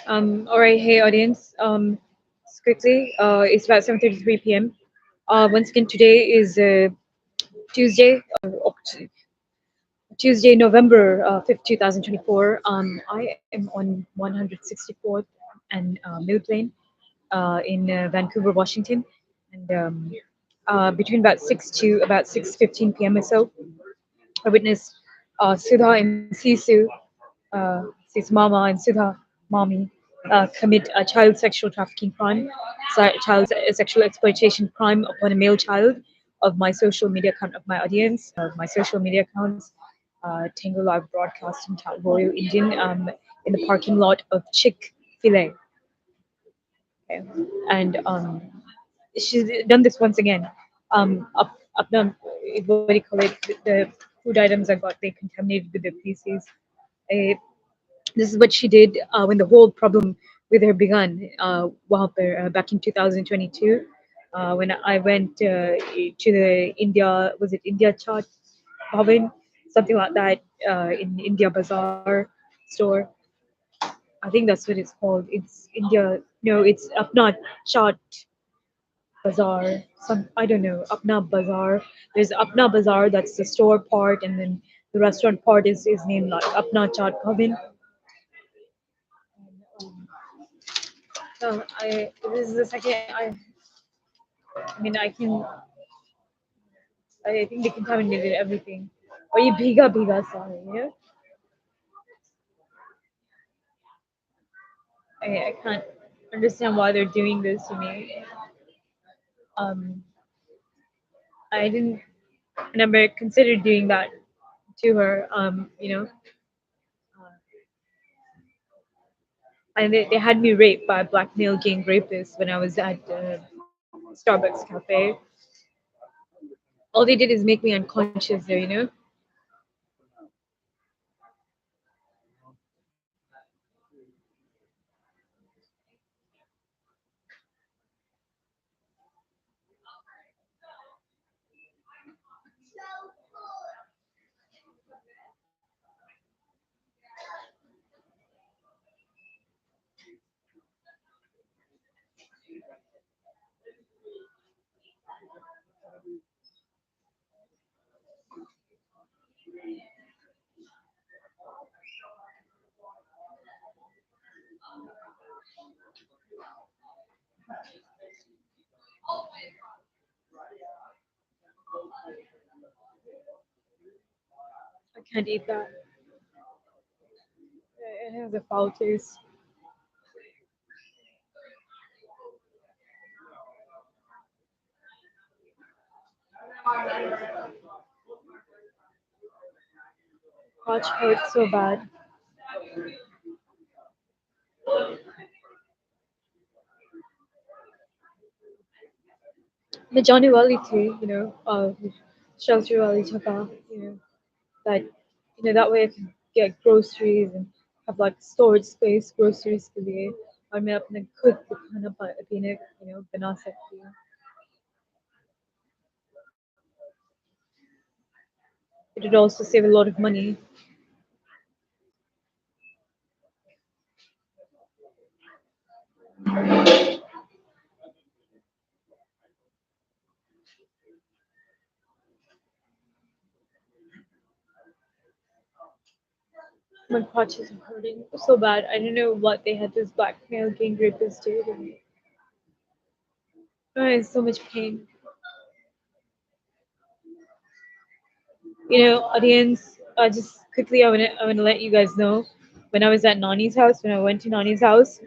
All right, hey audience. Just quickly, it's about 7:33 p.m. Once again, today is Tuesday, Tuesday, November 5th, 2024. I am on 164th and Mill Plain in Vancouver, Washington, and between about 6 to about 6:15 p.m. or so, I witnessed Sudha and Sisu, Sisu Mama and Sudha Mommy, commit a child sexual trafficking crime, child sexual exploitation crime upon a male child of my social media account, of my audience, of my social media accounts, Tango Live Broadcasting, Chat Royal Indian, in the parking lot of Chick Fil A. Okay. And she's done this once again. Up done, what do you call it? The food items I got, they contaminated with the feces. Uh, this is what she did when the whole problem with her begun. Back in 2022, when I went to the India, was it India Chat Bhavan, something like that, in India Bazaar store. I think that's what it's called. It's India. No, it's Apna Chat Bazaar. Some, I don't know, Apna Bazaar. There's Apna Bazaar, that's the store part, and then the restaurant part is named like Apna Chaat Bhavan. So this is the second. I mean, I think they contaminated everything. Or you bhiga bhiga sorry, you know. I can't understand why they're doing this to me. Um, I didn't, I never considered doing that to her. And they had me raped by a black male gang rapist when I was at Starbucks Cafe. All they did is make me unconscious there, you know. I can't eat that. It has a foul taste. Crotch hurts so bad. मैं जाने वाली थी, you know, shelter वाली जगह, you know, that, you know, that way I can get groceries and have like storage space groceries के लिए और मैं अपने खुद को खाना पीने, you know, बना सकती हूँ. It would also save a lot of money. My crotches are hurting so bad. I don't know what they had this blackmail gang rapist do to me. I'm in so much pain. You know, audience, just quickly, I wanna let you guys know. When I was at Nani's house, when I went to Nani's house,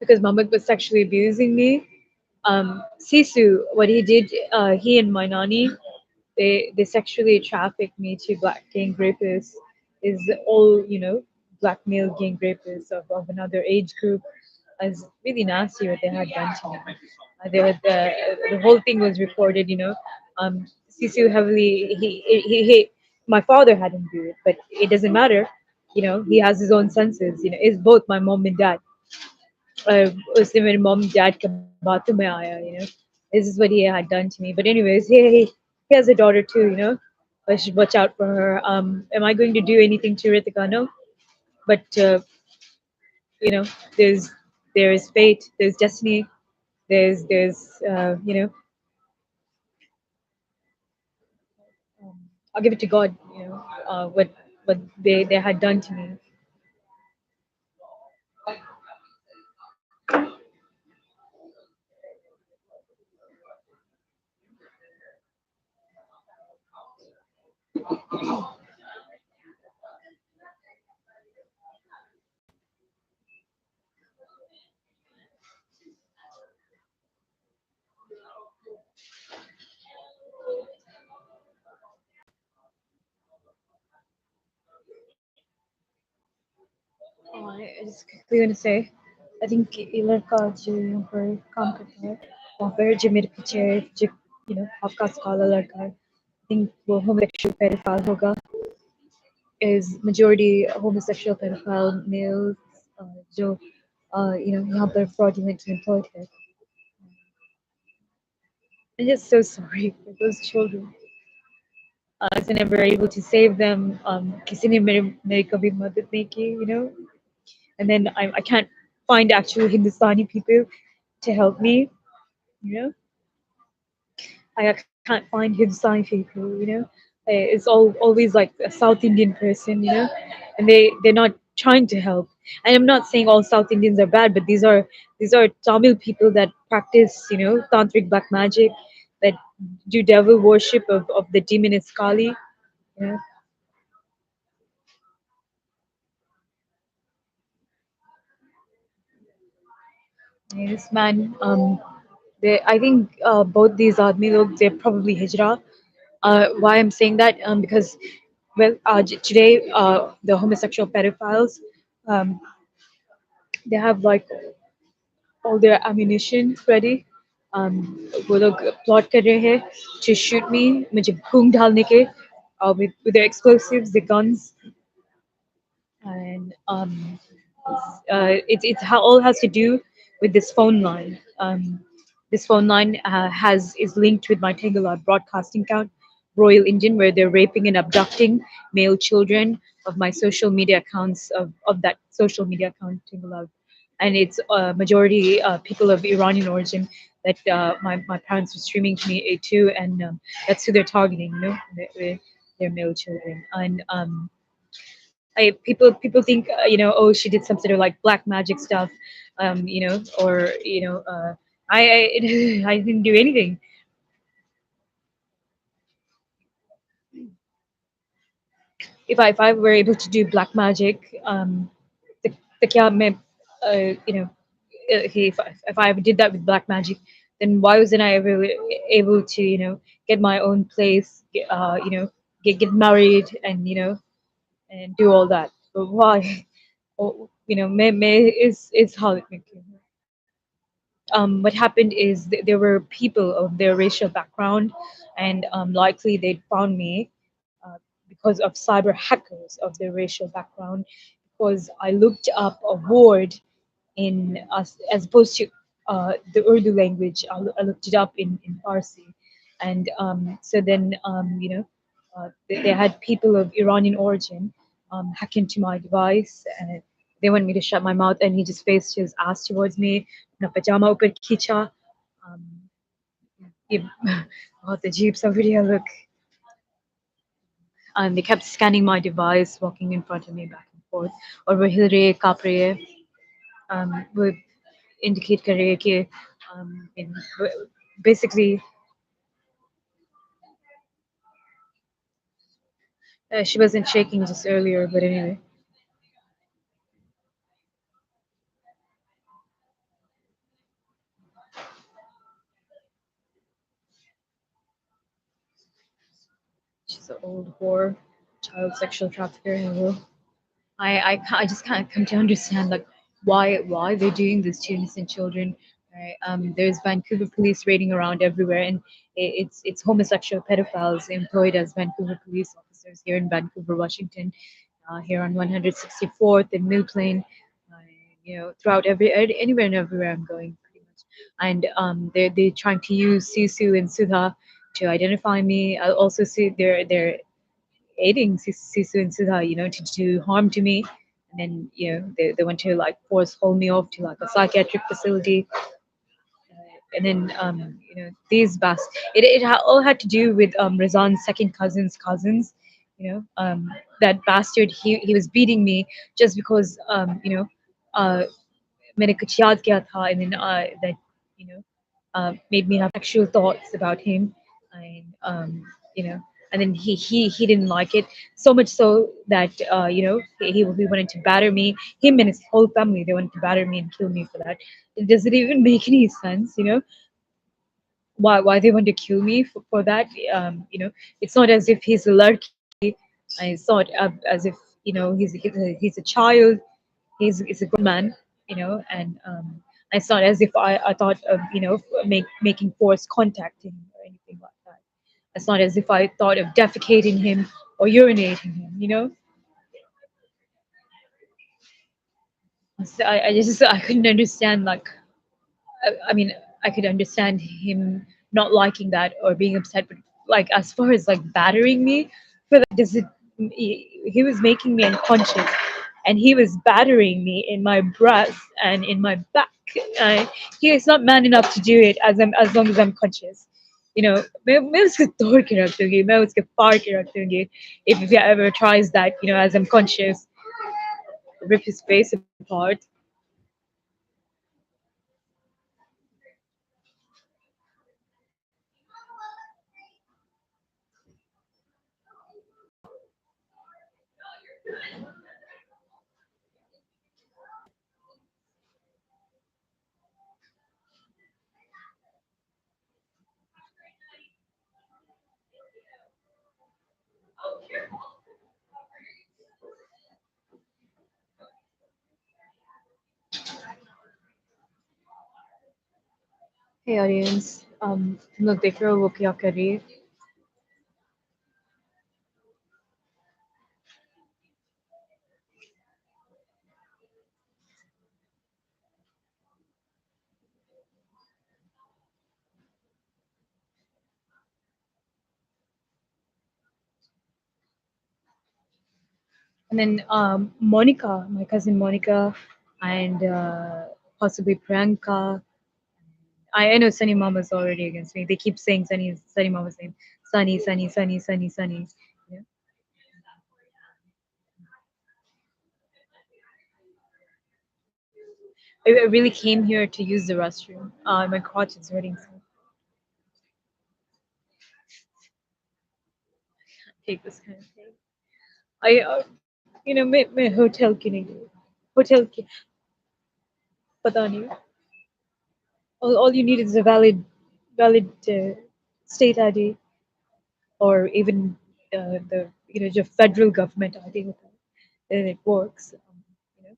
because Mahmoud was sexually abusing me. Sisu, what he did, he and my Nani, they sexually trafficked me to black gang rapists. Is all, you know, black male gang rapists of another age group. It's really nasty what they had done to me. The whole thing was recorded, you know. Sisu heavily he my father had him do it, but it doesn't matter. You know, he has his own senses. You know, it's both my mom and dad. उसने मेरे mom and dad के बातों में आया, you know. This is what he had done to me. But anyways, he has a daughter too, you know. I should watch out for her. Am I going to do anything to Ritika? No. But you know, there's there's fate, there's destiny, there's um, I'll give it to God, what they had done to me. I just quickly want to say, I think ये लड़का जो यहाँ पर काम करता है वहाँ पर जो मेरे पीछे जो आपका काला लड़का है, I think वो homosexual pedophile होगा, is majority homosexual pedophile males जो यहाँ पर fraudulently employed है. I'm just so sorry for those children. I was never able to save them. किसी ने मेरी कभी मदद नहीं की, and then I can't find actual Hindustani people to help me, you know. I can't find Hindustani people, It's always like a South Indian person, and they're not trying to help. And I'm not saying all South Indians are bad, but these are Tamil people that practice, tantric black magic, that do devil worship of the demon is Kali, you know. Yes, man. I think both these Admi log, they're probably Hijra. Why I'm saying that? Because, well, today, the homosexual pedophiles, um, they have like all their ammunition ready. वो लोग plot कर रहे हैं to shoot me, मुझे भूख डालने के, with their explosives, the guns, and it's how all has to do with this phone line. This phone line has is linked with my Tangala broadcasting account, Royal Indian, where they're raping and abducting male children of my social media accounts of that social media account Tangala, and it's majority people of Iranian origin that my parents were streaming to me too, and that's who they're targeting, their male children, and people think oh, she did some sort of like black magic stuff, or I didn't do anything. If I were able to do black magic, the kya mein, if I ever did that with black magic, then why wasn't I ever able to get my own place, get married, and and do all that? But why? Oh, may is how it makes you. What happened is there were people of their racial background, and likely they'd found me because of cyber hackers of their racial background, because I looked up a word in as opposed to the Urdu language. I looked it up in Farsi, and so then they had people of Iranian origin hack into my device, and they wanted me to shut my mouth, and he just faced his ass towards me, अपना pajama ऊपर खींचा. Um, ये बहुत अजीब सा video look. They kept scanning my device, walking in front of me back and forth, और वो हिल रही है, काँप रही है. वो indicate कर रही है कि basically she wasn't shaking just earlier, but anyway. She's an old whore, child sexual trafficker. I just can't come to understand like why they're doing this to innocent children. Right? There's Vancouver police raiding around everywhere, and it's homosexual pedophiles employed as Vancouver police officers here in Vancouver, Washington, here on 164th and Mill Plain, throughout anywhere and everywhere I'm going, pretty much. And they're trying to use Sisu and Sudha to identify me. I also see they're aiding Sisu and Sudha, to do harm to me. and then they want to like force haul me off to like a psychiatric facility, and then all had to do with Razan's second cousins. That bastard, he was beating me just because uh, मैंने कुछ याद किया था, and then that you know made me have sexual thoughts about him, and you know and then he didn't like it so much, so that he wanted to batter me. Him and his whole family, they wanted to batter me and kill me for that. Does it even make any sense? Why they want to kill me for that? It's not as if he's a larky. It's not as if he's a child. He's a grown man, and it's not as if I thought of making forced contact him or anything like that. It's not as if I thought of defecating him or urinating him. So I couldn't understand, like, I mean, I could understand him not liking that or being upset, but like as far as like battering me, for that, does it? He was making me unconscious, and he was battering me in my breast and in my back. He is not man enough to do it as long as I'm conscious. मैं उसको तोड़ के रख दूंगी, मैं उसके फाड़ के रख दूंगी if he ever tries that, as I'm conscious, rip his face apart. Hey audience, तुम लोग देख रहे हो वो क्या कर रही है? And then Monica, my cousin Monica, and possibly Priyanka. I know Sunny Mama's already against me. They keep saying Sunny Mama's name. Sunny, Sunny, Sunny, Sunny, Sunny. Yeah. I really came here to use the restroom. My crotch is hurting, so I can't take this kind of thing. मैं hotel की नहीं गई. Hotel की पता नहीं. All you need is a valid state ID, or even the the federal government ID with that, and it works. You know,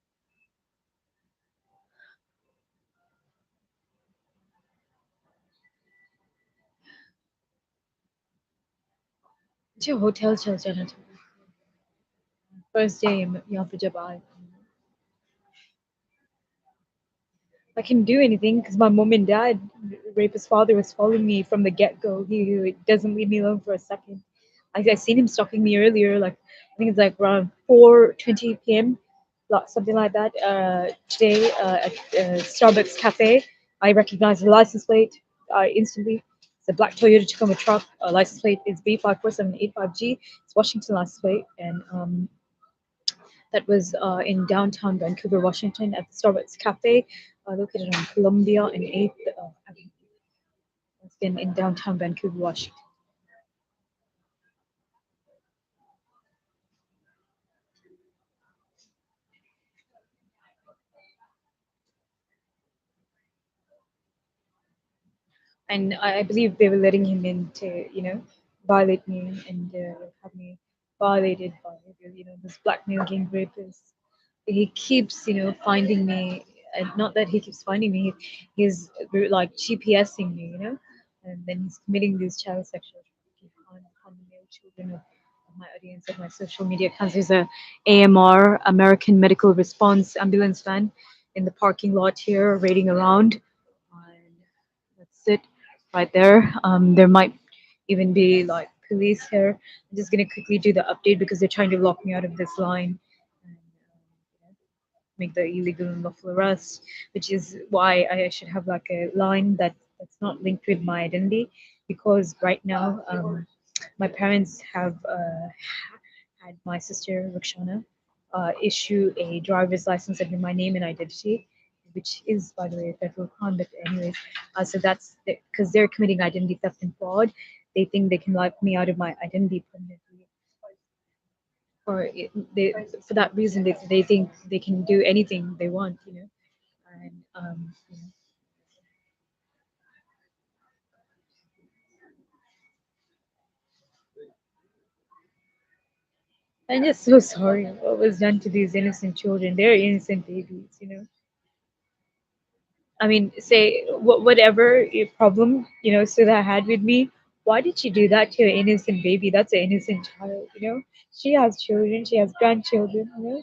मुझे hotel चल जाना चाहिए. First day यहाँ पे जब आए, I can do anything because my mom and dad, rapist father, was following me from the get go. He doesn't leave me alone for a second. I seen him stalking me earlier, like I think it's like around 4:20 p.m. Something like that. Today at Starbucks cafe, I recognized the license plate instantly. It's a black Toyota Tacoma truck. License plate is B54785G. It's Washington license plate, and that was in downtown Vancouver, Washington, at the Starbucks Cafe, located on Columbia and 8th Avenue. It's in downtown Vancouver, Washington. And I believe they were letting him in to, violate me and have me violated by, this blackmail gang rapist. He keeps, finding me, and not that he keeps finding me, he's like GPSing me, and then he's committing these child sexual trafficking on the male children of my audience, of my social media accounts. There's a AMR, American Medical Response ambulance van in the parking lot here, raiding around. And that's it right there. There might even be like police here. I'm just gonna quickly do the update because they're trying to lock me out of this line. make the illegal and lawful arrest, which is why I should have like a line that's not linked with my identity, because right now my parents have had my sister Rakshana issue a driver's license under my name and identity, which is, by the way, a federal crime. But anyways, so that's because they're committing identity theft and fraud. They think they can lock me out of my identity permanently, or they, for that reason, they think they can do anything they want, you know. And I'm just so sorry what was done to these innocent children. They're innocent babies, you know. I mean, say whatever your problem, you know, Sudha had with me. Why did she do that to an innocent baby? That's an innocent child, you know. She has children. She has grandchildren, you know.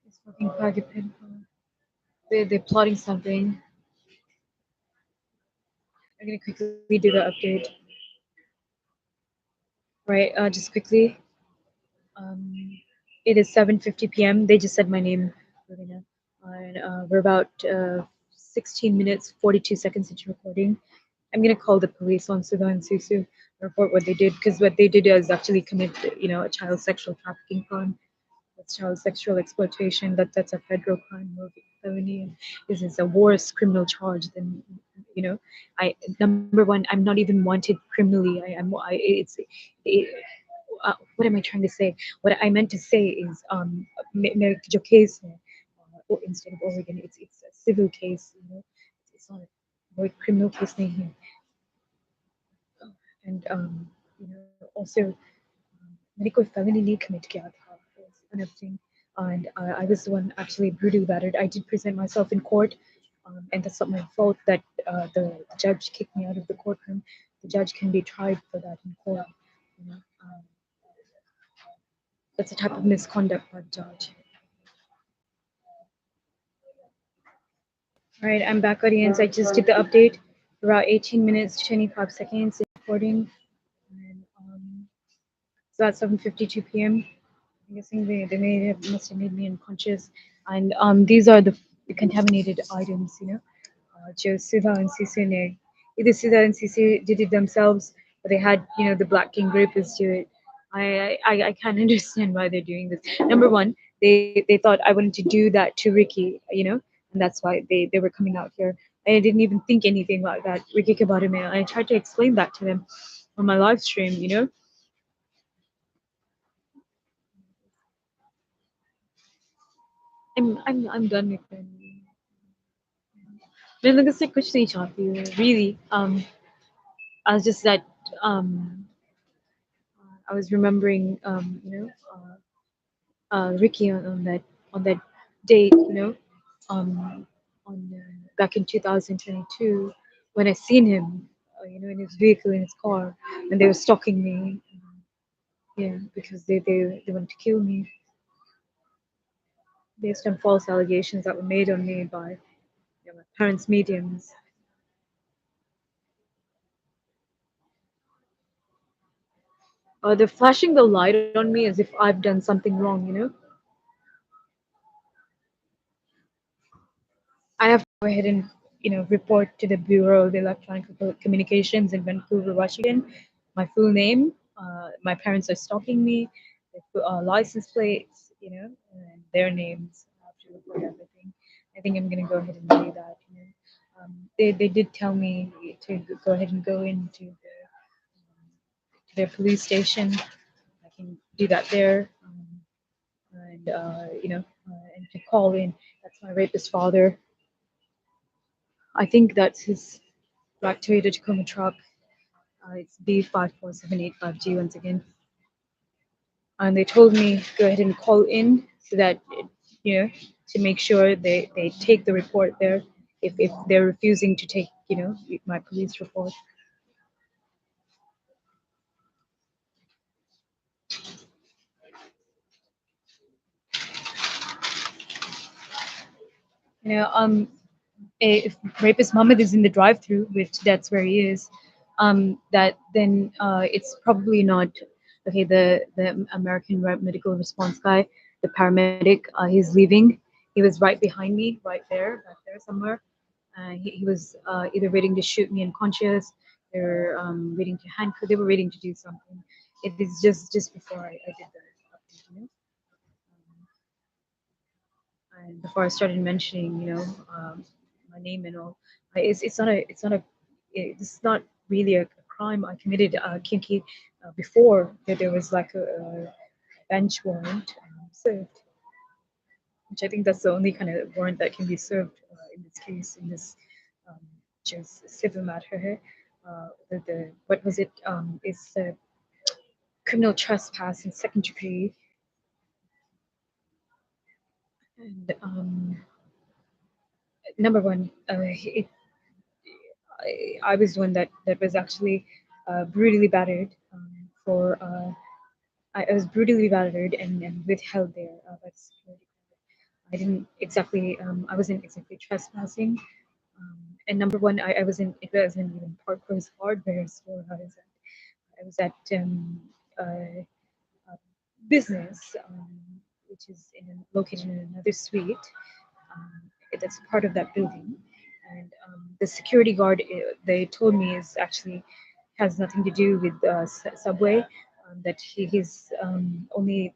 It's fucking faggot pedophile. They're plotting something. I'm gonna quickly do the update. Right, just quickly. Um, it is 7:50 p.m. They just said my name, Ravina, and we're about 16 minutes 42 seconds into recording. I'm gonna call the police on Sudha and Sisu, report what they did, because what they did is actually commit, you know, a child sexual trafficking crime. That's child sexual exploitation. That's a federal crime, felony, and this is a worse criminal charge than, you know. I number one, I'm not even wanted criminally. It, what am I trying to say? What I meant to say is, जो case है, instead of Oregon, it's a civil case, you know. It's not a criminal case नहीं है. And you know, also मैंने कोई felony नहीं commit किया था, and everything. And I was the one actually brutally battered. I did present myself in court, and that's not my fault that the judge kicked me out of the courtroom. The judge can be tried for that in court. You know, that's a type of misconduct by the judge. All right, I'm back, audience. I just did the update. About 18 minutes, 25 seconds recording. And, so that's 7:52 p.m. I'm guessing must have made me unconscious. And these are the contaminated items, you know. Just Sudha and Sisu ne. Either Sudha and Sisu did it themselves, or they had, you know, the Black King Rapist do it. I can't understand why they're doing this. Number one, they thought I wanted to do that to Ricky, you know, and that's why they were coming out here. I didn't even think anything like that. Ricky Kabarame. I tried to explain that to them on my live stream, you know. I'm done with them. मैं लोगों से कुछ नहीं चाहती हूँ, really. I was just that um, I was remembering, you know, Ricky on that date, you know, on back in 2022 when I seen him, you know, in his vehicle in his car, and they were stalking me, yeah, because they wanted to kill me based on false allegations that were made on me by, you know, my parents' mediums. They're flashing the light on me as if I've done something wrong, you know. I have to go ahead and, you know, report to the Bureau of Electronic Communications in Vancouver, Washington. My full name. My parents are stalking me. Their license plates, you know, and their names. I have to report everything. I think I'm gonna go ahead and do that. You know, they did tell me to go ahead and go into to their police station. I can do that there. And you know, and to call in. That's my rapist father. I think that's his black Toyota Tacoma truck. It's B54785G once again. And they told me go ahead and call in so that, you know, to make sure they take the report there if they're refusing to take, you know, my police report. You know, if rapist Muhammad is in the drive-through, which that's where he is, that then it's probably not okay. The American medical response guy, the paramedic, he's leaving. He was right behind me, right there, back there somewhere. He was either waiting to shoot me unconscious, or waiting to handcuff. They were waiting to do something. It is just before I did the update, and before I started mentioning, my name and all. It's not really a crime I committed, kinky, before that there was like a bench warrant served, which I think that's the only kind of warrant that can be served in this case, in this um, just civil matter here. The what was it? It's criminal trespass in second degree, and number one, I was the one that was actually brutally battered for I was brutally battered and withheld there by the security guard. I wasn't exactly trespassing. And number one, it wasn't even Parker's hardware store I was at a business, which is located in another suite, um, that's part of that building. And the security guard, they told me, is actually has nothing to do with Subway. That he's only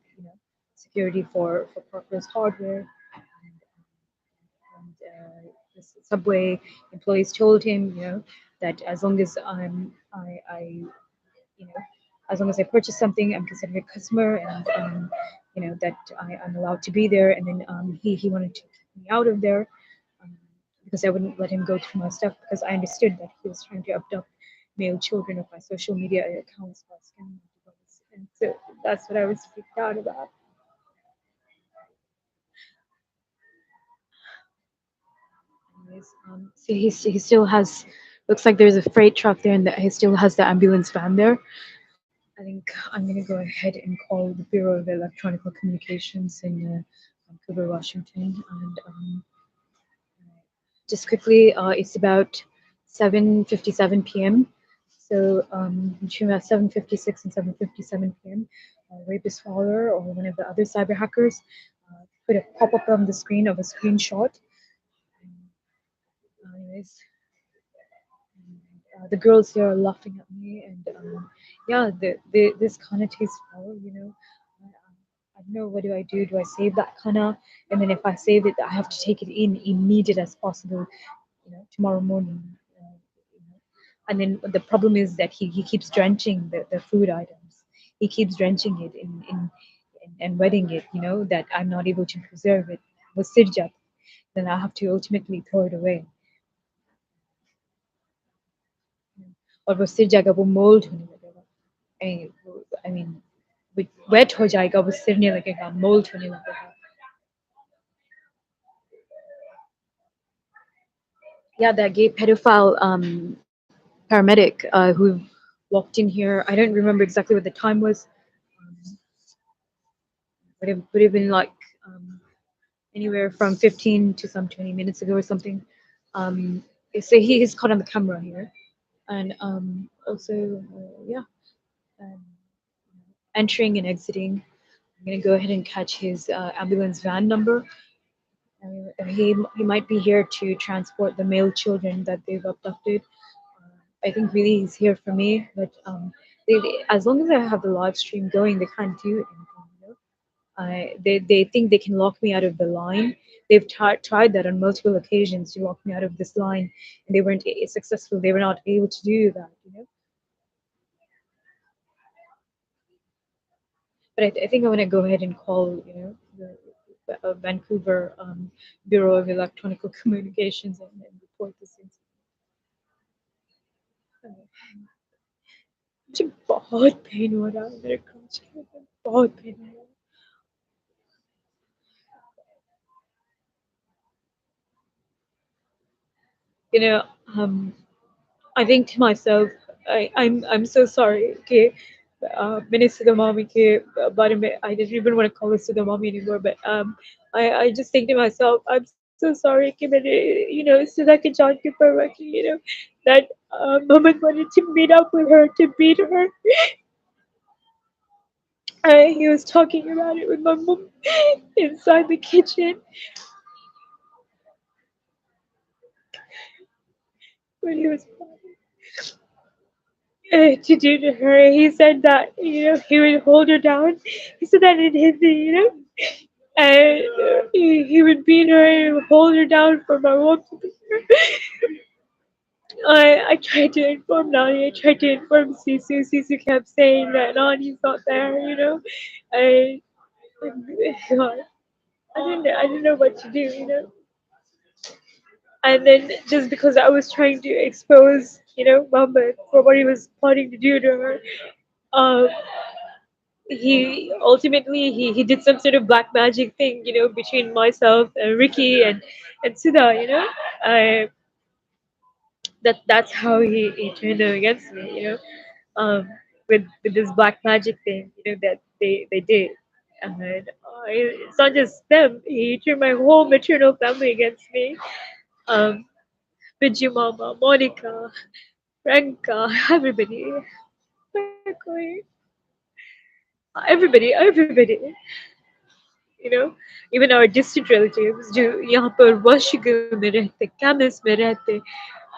security for Parker's hardware. And the Subway employees told him, that as long as you know, as long as I purchase something, I'm considered a customer, and that I'm allowed to be there. And then he wanted to kick me out of there, um, because I wouldn't let him go through my stuff, because I understood that he was trying to abduct male children of my social media accounts while scamming my device. And so that's what I was freaked out about. Anyways, so he still has, looks like there's a freight truck there, and that he still has the ambulance van there. I think I'm gonna go ahead and call the Bureau of Electronic Communications in Vancouver, Washington, and just quickly, it's about 7:57 p.m. So between about 7:56 and 7:57 p.m., Rapist Fowler or one of the other cyber hackers put a pop-up on the screen of a screenshot. Anyways, the girls here are laughing at me, and yeah, this kana tastes foul, I don't know, what do I do? Do I save that kana? And then if I save it, I have to take it in immediate as possible, tomorrow morning. You know. And then the problem is that he keeps drenching the food items. He keeps drenching it and wetting it, that I'm not able to preserve it. Was sirjat, then I have to ultimately throw it away. और वो सिर जाएगा, वो mould होने लगेगा. I mean, wait हो जाएगा, वो सिरने लगेगा, मोल्ड होने लगेगा. Yeah, that gay pedophile paramedic who walked in here. I don't remember exactly what the time was. But it would have been like anywhere from 15 to some 20 minutes ago or something. Um, so he is caught on the camera here, and also yeah, um, entering and exiting. I'm gonna go ahead and catch his ambulance van number. He might be here to transport the male children that they've abducted. I think really he's here for me, but as long as I have the live stream going, they can't do anything. They think they can lock me out of the line. They've tried that on multiple occasions to lock me out of this line, and they weren't successful. They were not able to do that. But I think I want to go ahead and call, the Vancouver Bureau of Electronic Communications, and report this incident. मुझे बहुत pen हो रहा है मेरे क्रॉच के ऊपर बहुत pen हो रहा है you know um I think to myself, I'm so sorry. Okay, मैंने सुधा मामी के बारे में, I didn't even want to call her Sudha Mommy anymore, but I just think to myself, I'm so sorry कि मैंने सुधा के जान के परवाह की, that Mohammed wanted to meet up with her to beat her. He was talking about it with my mom inside the kitchen when he was to do to her. He said that he would hold her down. He said that in Hindi, and he would beat her and hold her down for my mom to beat her. I tried to inform Nani. I tried to inform Sisu. Sisu kept saying that Nani's not there. I God, I didn't know what to do. And then just because I was trying to expose Muhammad for what he was plotting to do to her, um, he ultimately he did some sort of black magic thing, between myself and Ricky and Sudha. I that's how he turned them against me. Um, with this black magic thing, that they did. And it's not just them. He turned my whole maternal family against me. Um, Biju Mama, Monica, Franca, everybody. We're going- everybody. you know Even our distant relatives जो यहाँ पर Washington में रहते, कैमिस में रहते,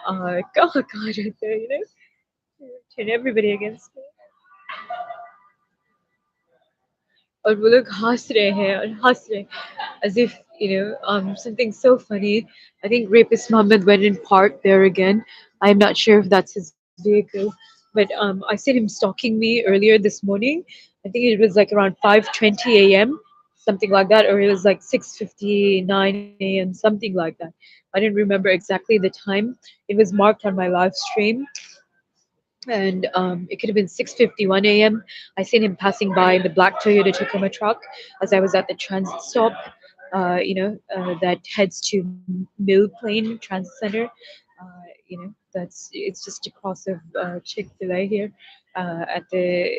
कहाँ रहते हैं, turn everybody against me. और वो लोग हंस रहे हैं और हंस रहे as if something so funny. I think rapist Mohammed went and parked there again. I'm not sure if that's his vehicle, but I seen him stalking me earlier this morning. I think it was like around 5:20 a.m., something like that, or it was like 6:59 a.m., something like that. I didn't remember exactly the time. It was marked on my live stream, and it could have been 6:51 a.m. I seen him passing by in the black Toyota Tacoma truck as I was at the transit stop, that heads to Mill Plain Transit Center. That's it's just across of Chick-fil-A here, at the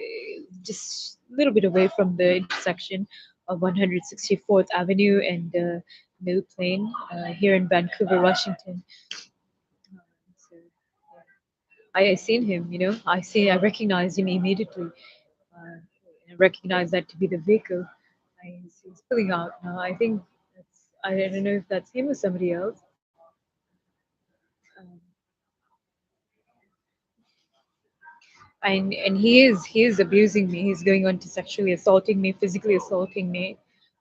just a little bit away from the intersection of 164th Avenue and Mill Plain, here in Vancouver, Washington. So, I seen him, I recognized him immediately. I recognized that to be the vehicle. He's pulling out now. I don't know if that's him or somebody else. Um, and he is abusing me. He's going on to sexually assaulting me, physically assaulting me.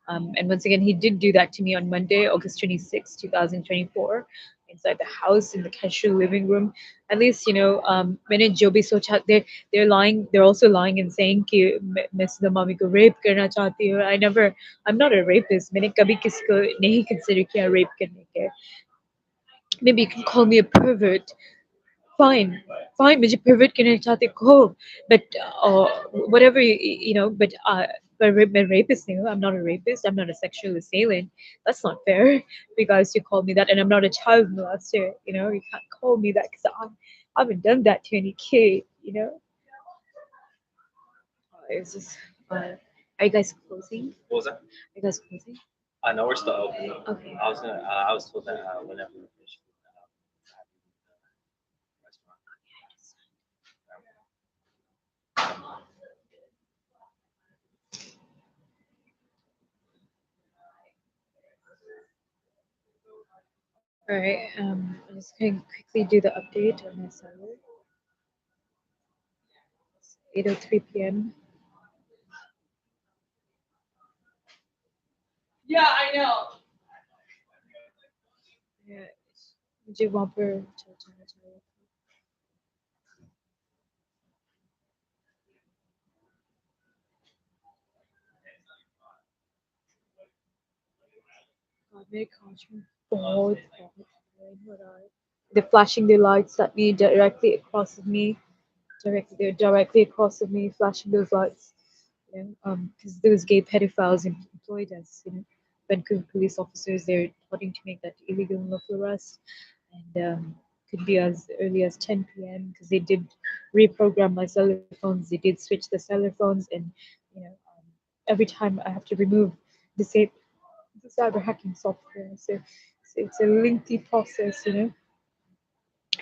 And once again, he did do that to me on Monday, August 26, 2024, inside the house in the casual living room. At least, मैंने जो भी सोचा, they're also lying and saying कि मैं सुधा मामी को rape करना चाहती हूँ. I'm not a rapist. मैंने कभी किसी को नहीं consider किया rape करने के. Maybe you can call me a pervert. Fine, fine, मुझे pervert करना चाहते हो, but whatever but मैं rapist नहीं हूँ. I'm not a rapist. I'm not a sexual assailant. That's not fair. Because you call me that, and I'm not a child molester. You can't call me that because I haven't done that to any kid. It's just. Are you guys closing? What was that? Are you guys closing? I know we're still open. Okay. I was told that whenever we finish the restaurant. All right. I'm just going to quickly do the update on my server. It's 8:03 p.m. Yeah, मुझे वहाँ पर जाना चाहिए. God, मेरे कांच में बहुत बहुत rain हो रहा है. They're flashing their lights at me directly across of me. They're directly across of me, flashing those lights. Because those gay pedophiles employed as Vancouver police officers, they're plotting to make that illegal and lawful arrest, and could be as early as 10 p.m. because they did reprogram my cellular phones. They did switch the cellular phones, and every time I have to remove the cyber hacking software. So it's a lengthy process, you know.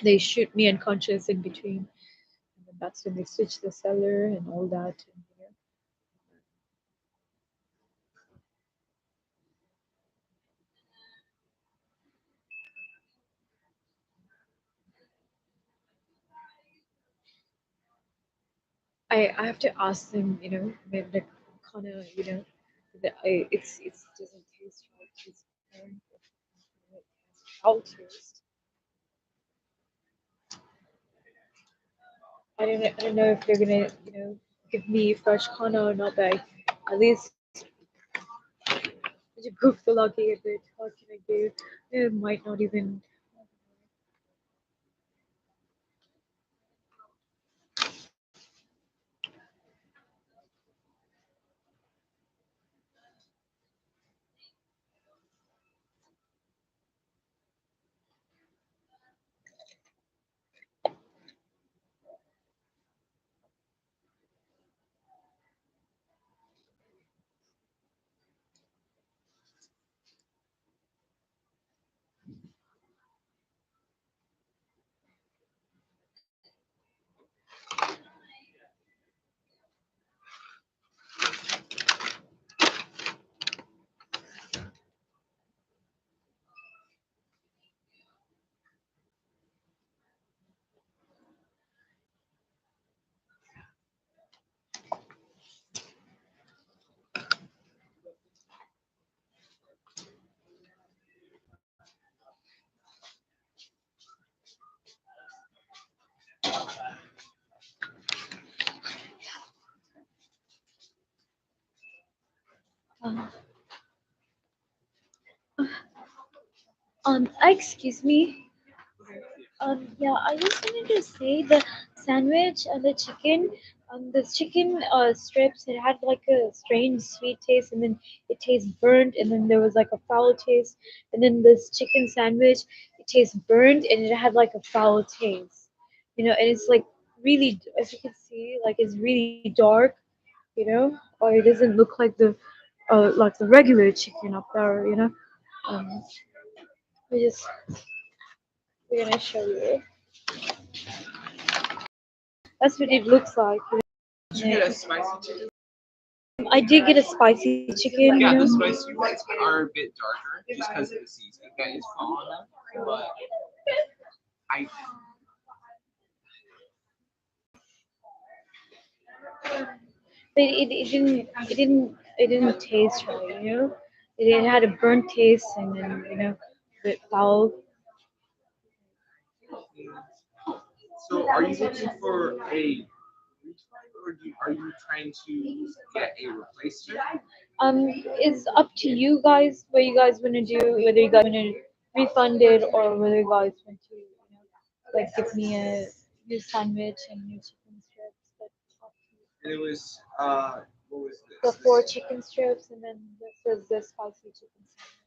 They shoot me unconscious in between, and then that's when they switch the seller and all that. And, you know, I have to ask them, you know, maybe like kind of, you know, it doesn't taste right. It's burnt, you know, it has foul taste. I don't know if they're gonna, you know, give me fresh kana or not, but at least you proof the lucky a bit. What can I do? It might not even. Uh, excuse me. Yeah, I just wanted to say the sandwich and the chicken. The chicken strips, it had like a strange sweet taste, and then it tastes burnt, and then there was like a foul taste, and then this chicken sandwich, it tastes burnt, and it had like a foul taste, you know, and it's like really, as you can see, like it's really dark, you know, or it doesn't look like the regular chicken up there, you know. Um, we just we're gonna show you. That's what it looks like. Did you get a spicy chicken? I did get a spicy chicken, you Yeah, know. the spicy ones are a bit darker just because of the seasoning that is put on them. But I But it didn't taste right, you know. It had a burnt taste and then, you know, a bit foul. so are you looking for a refund or are you trying to get a replacement? It's up to you guys what you guys want to do, whether you guys want to refund it or whether you guys want to, you know, like give me a new sandwich and new chicken strips. But up to you. And it was what was The this? four This chicken strips and then this was the spicy chicken sandwich.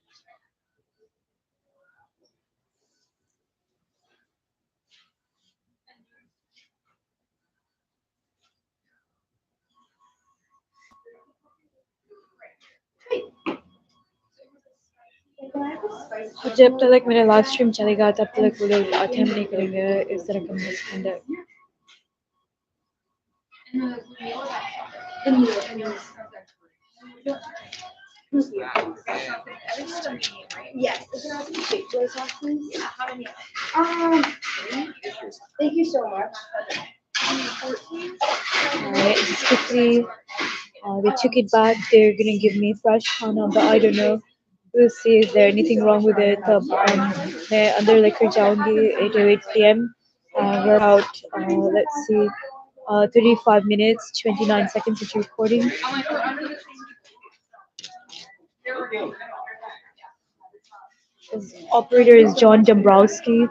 जब तक मेरा live stream चलेगा तब तक वो लोग attempt नहीं करेंगे इस तरह का misconduct Yes, is there any particular sauces? Yeah, how many? Thank you so much. alright just quickly they took it back they're gonna give me fresh khana but I don't know we'll see is there anything wrong with it मैं अंदर लेकर जाऊंगी 8:08 p.m. We're about let's see 35 minutes 29 seconds into recording. His operator is John Dombrowski.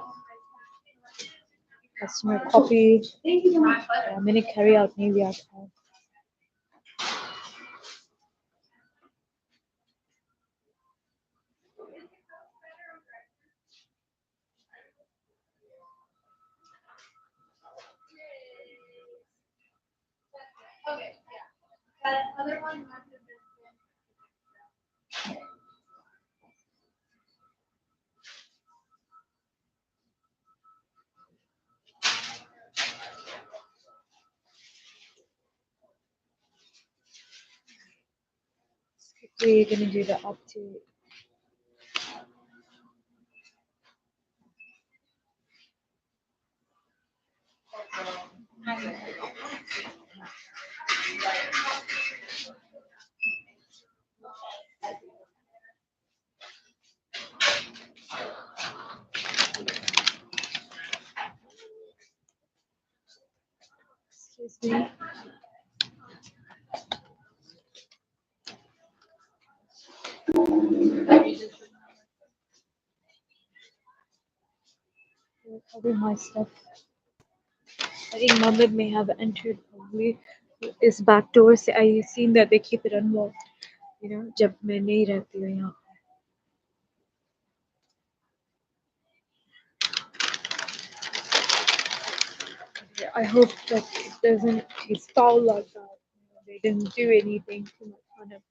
Customer copy. मैंने carry out नहीं लिया था. we're gonna do the update. Excuse me. Cover my stuff. I think Mohammed may have entered probably इस back door से I seen that they keep it unlocked. You know, जब मैं नहीं रहती हूँ यहाँ. I hope that it doesn't taste foul like that. You know, they didn't do anything to my pineapple.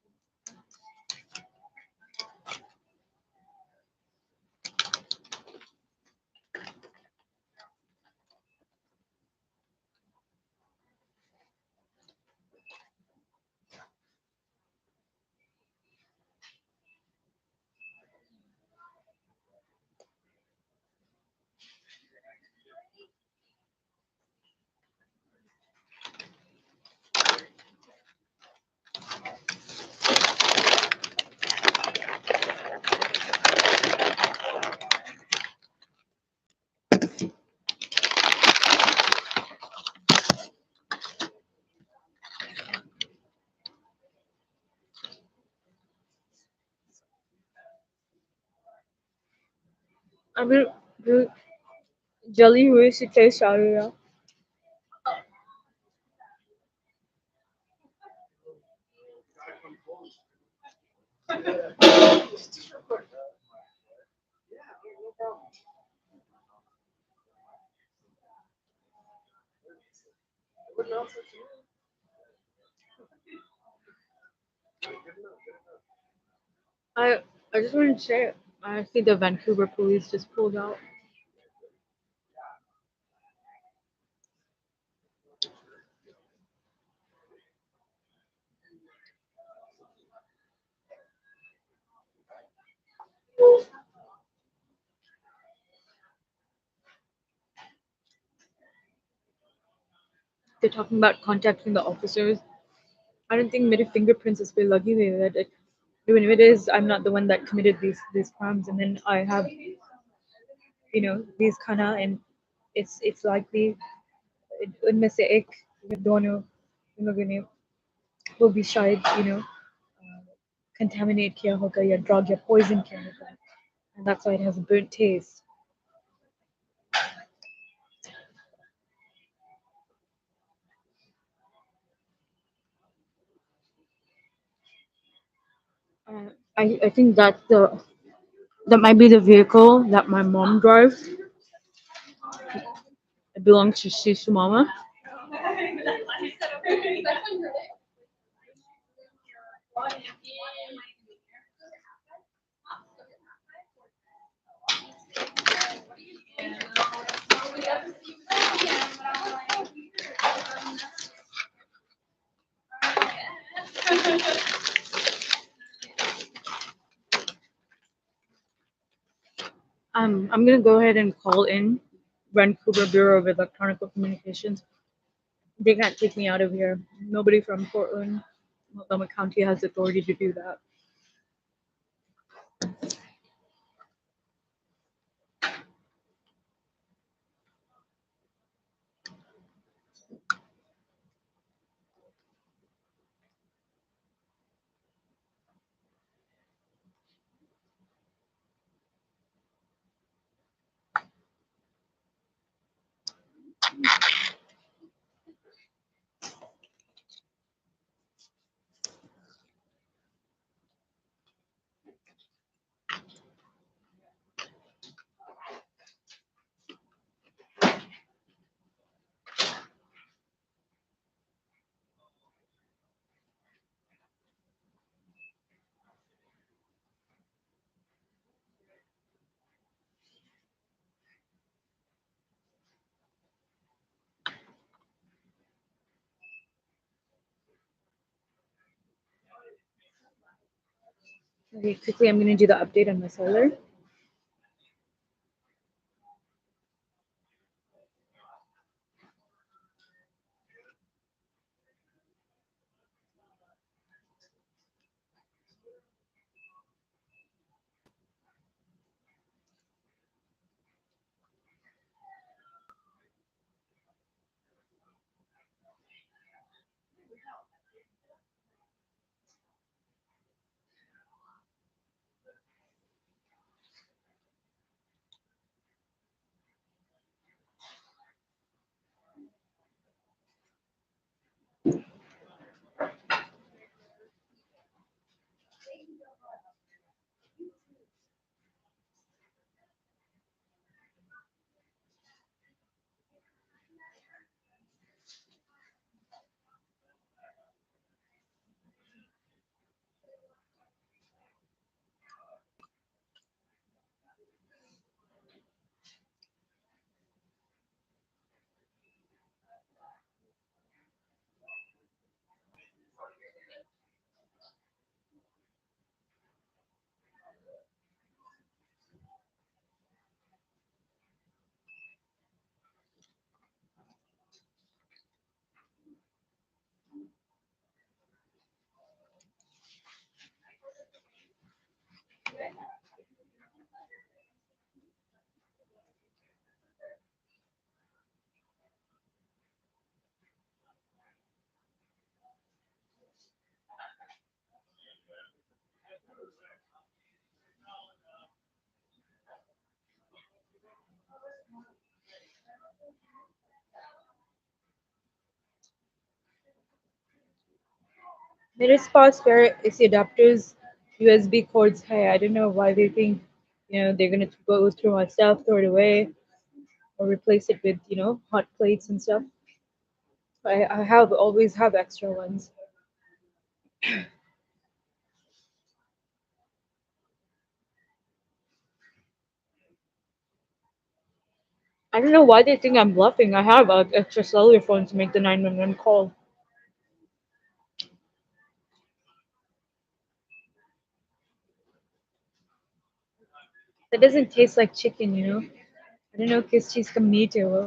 अभी जो जली हुई सी टेस्ट आ रही है. I I just want to say I think the Vancouver police just pulled out. They're talking about contacting the officers. I don't think many fingerprints is very lucky that even if it is, I'm not the one that committed these crimes, and then I have these kind of, and it's likely उनमें से एक या दोनों इन लोगों ने वो भी शायद contaminate किया होगा या drug या poison किया होगा, and that's why it has a burnt taste. I think that might be the vehicle that my mom drives. It belongs to Sisu mama. I'm gonna go ahead and call in Vancouver Bureau of Electronic Communications. They can't take me out of here. Nobody from Portland, Multnomah County has authority to do that. Okay, quickly, I'm going to do the update on my solar. मेरे पास where इसी adapters USB cords है. I don't know why they think they're gonna go through my stuff, throw it away, or replace it with hot plates and stuff. I have always have extra ones. I don't know why they think I'm bluffing. I have an extra cellular phone to make the 911 call. That doesn't taste like chicken. I don't know किस चीज़ का meat है वो.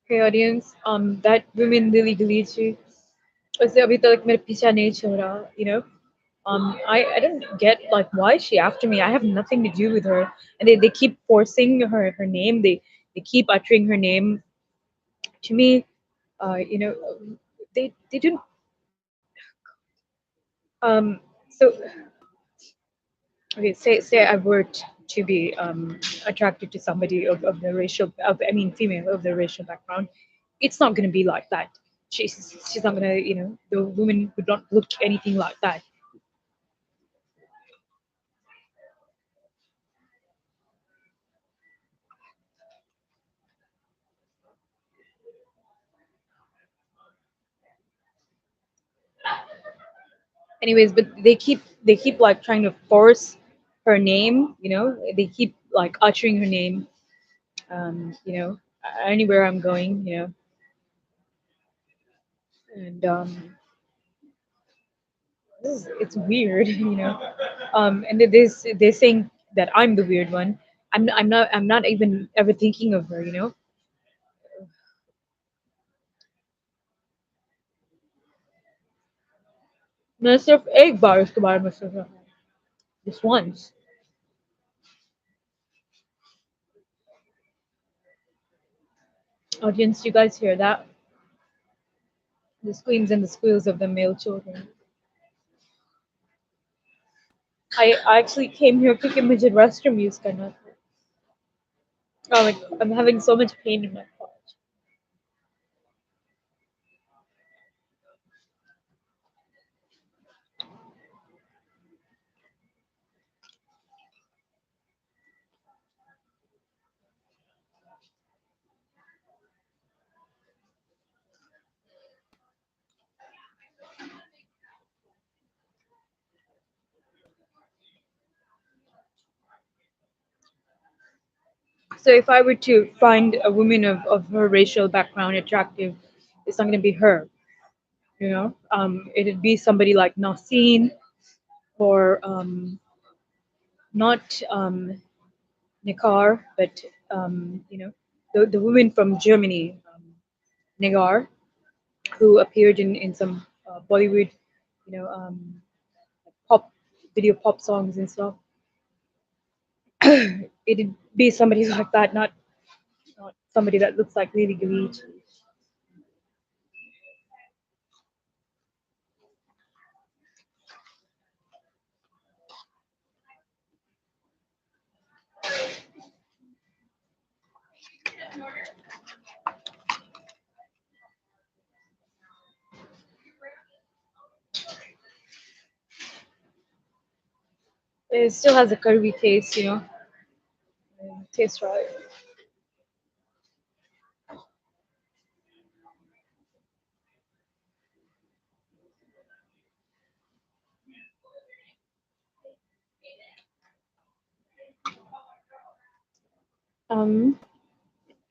Hey audience, that woman really deletes you. उससे अभी तक मेरे पीछा नहीं छोड़ा. I don't get like why is she after me? I have nothing to do with her, and they keep forcing her name. They keep uttering her name to me. They didn't. So okay, say I were to be attracted to somebody of the racial of I mean female of the racial background, it's not gonna be like that. She's not gonna the woman would not look anything like that. Anyways, but they keep like trying to force her name. They keep like uttering her name. Anywhere I'm going. And it's weird. And they're saying that I'm the weird one. I'm not even ever thinking of her. मैं सिर्फ एक बार उसके बारे में सोचा just once. Audience, you guys hear that? The screams and the squeals of the male children. I actually came here क्योंकि मुझे restroom use करना था. Oh, like I'm having so much pain in my crotch. So if I were to find a woman of her racial background attractive, it's not going to be her. You know, it'd be somebody like Naseen or not Nikar, but the woman from Germany, Negar, who appeared in some Bollywood, you know, pop pop songs and stuff. It'd be somebody like that, not somebody that looks like really Galit. It still has a curvy taste, tastes right. Um,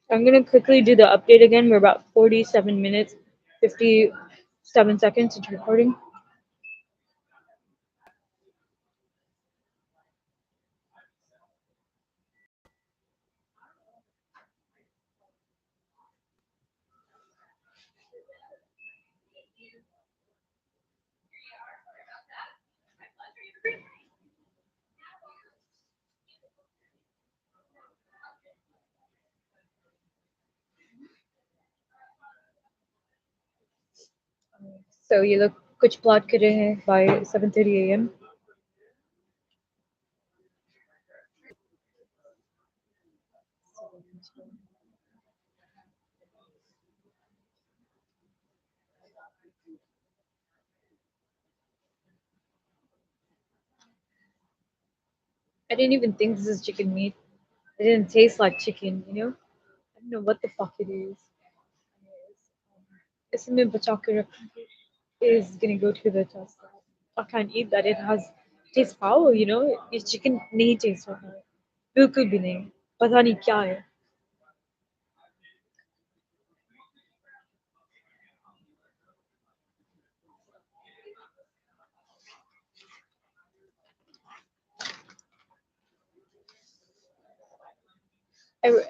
I'm gonna quickly do the update again. We're about 47 minutes, 57 seconds into recording. So ये लोग कुछ plot कर रहे हैं by 7:30 a.m. I didn't even think this is chicken meat. It didn't taste like chicken, you know? I don't know what the fuck it is. इसमें बचा के रखूंगी is gonna go to the test. I can't eat that. It has tastes foul, you know? ये chicken नहीं taste रहा है. बिल्कुल भी नहीं. पता नहीं क्या है.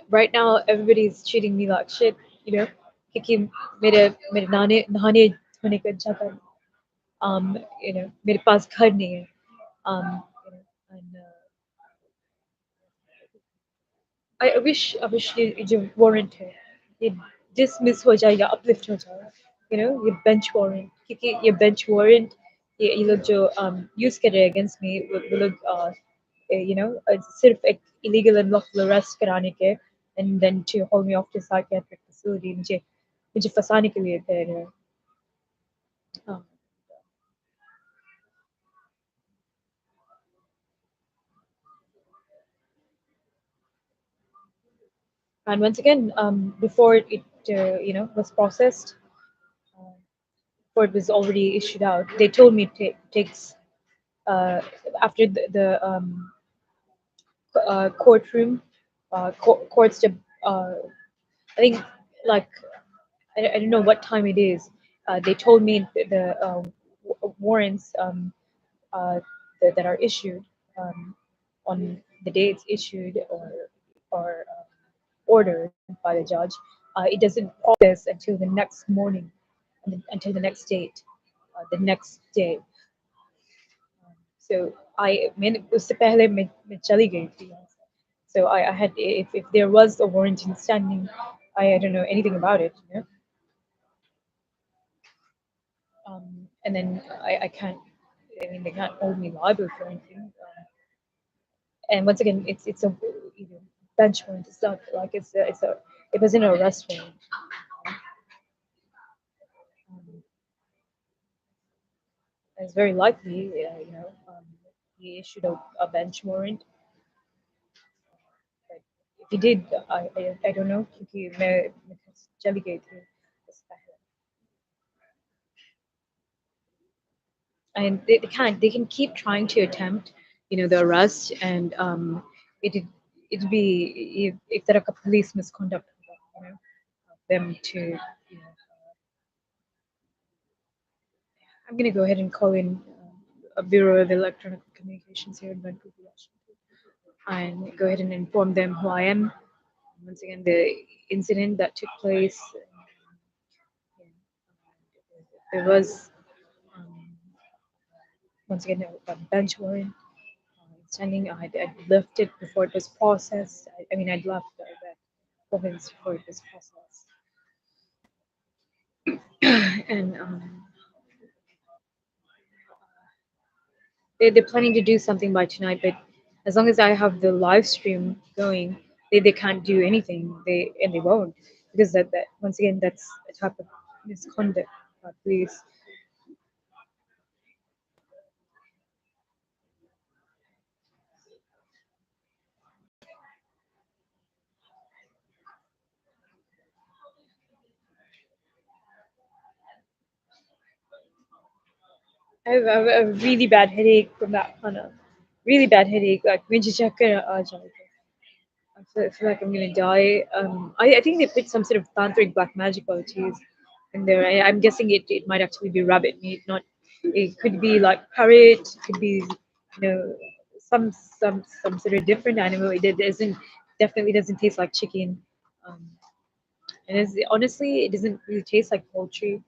Right now everybody's treating me like shit, you know, क्योंकि मेरे नहाने धोने का जगह मेरे पास घर नहीं है and I wish ये जो वारंट है ये dismiss हो जाए या uplift हो जाए, you know, ये bench warrant क्योंकि ये bench warrant ये लोग जो use कर रहे हैं against me वो लोग you know सिर्फ एक illegal and lawful arrest कराने के and then to hold me off to psychiatric facility मुझे फंसाने के लिए थे हाँ. And once again before it was processed, before it was already issued out, they told me it takes uh, after the courtroom courts to I think like I don't know what time it is. They told me the warrants that are issued on the day it's issued or ordered by the judge. It doesn't process until the next morning, until the next date, the next day. So मैंने उससे पहले मैं चली गई थी यहाँ से. So I had if there was a warrant in standing, I don't know anything about it, you know. And then I can't. I mean, they can't hold me liable for anything. And once again, it's a bench warrant. It's not like it was an arrest warrant. Um, it's very likely, he issued a bench warrant. But if he did, I don't know. क्योंकि मैं चली गई थी उससे पहले. And they can keep trying to attempt the arrest and it it'd be if there are police misconduct, you know, them to, you know, I'm gonna go ahead and call in a Bureau of Electronic Communications here in Vancouver, Washington, and go ahead and inform them who I am. Once again, the incident that took place, there was um, once again a bench warrant standing. I'd left it before it was processed. I mean, I'd left that province before it was processed, and they're planning to do something by tonight. But as long as I have the live stream going, they can't do anything. They won't, because that once again, that's a type of misconduct by police. I have a really bad headache from that Hana. Really bad headache. Like when you check it out, I feel like I'm gonna die. I think they put some sort of tantric black magic qualities in there. I'm guessing it might actually be rabbit meat, not. It could be like parrot. It could be, you know, some sort of different animal. It doesn't definitely doesn't taste like chicken. Um, and honestly, it doesn't really taste like poultry.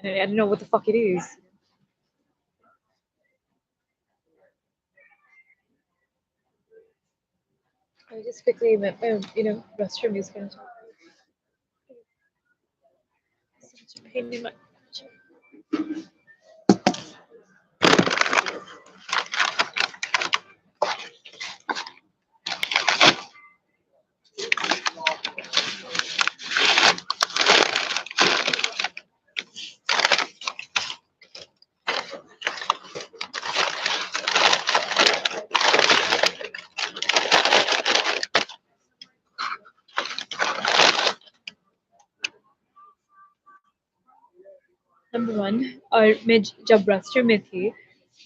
And I don't know what the fuck it is. I just quickly went, restroom is going to such a pain in my. Number one, और मैं जब restroom में थी,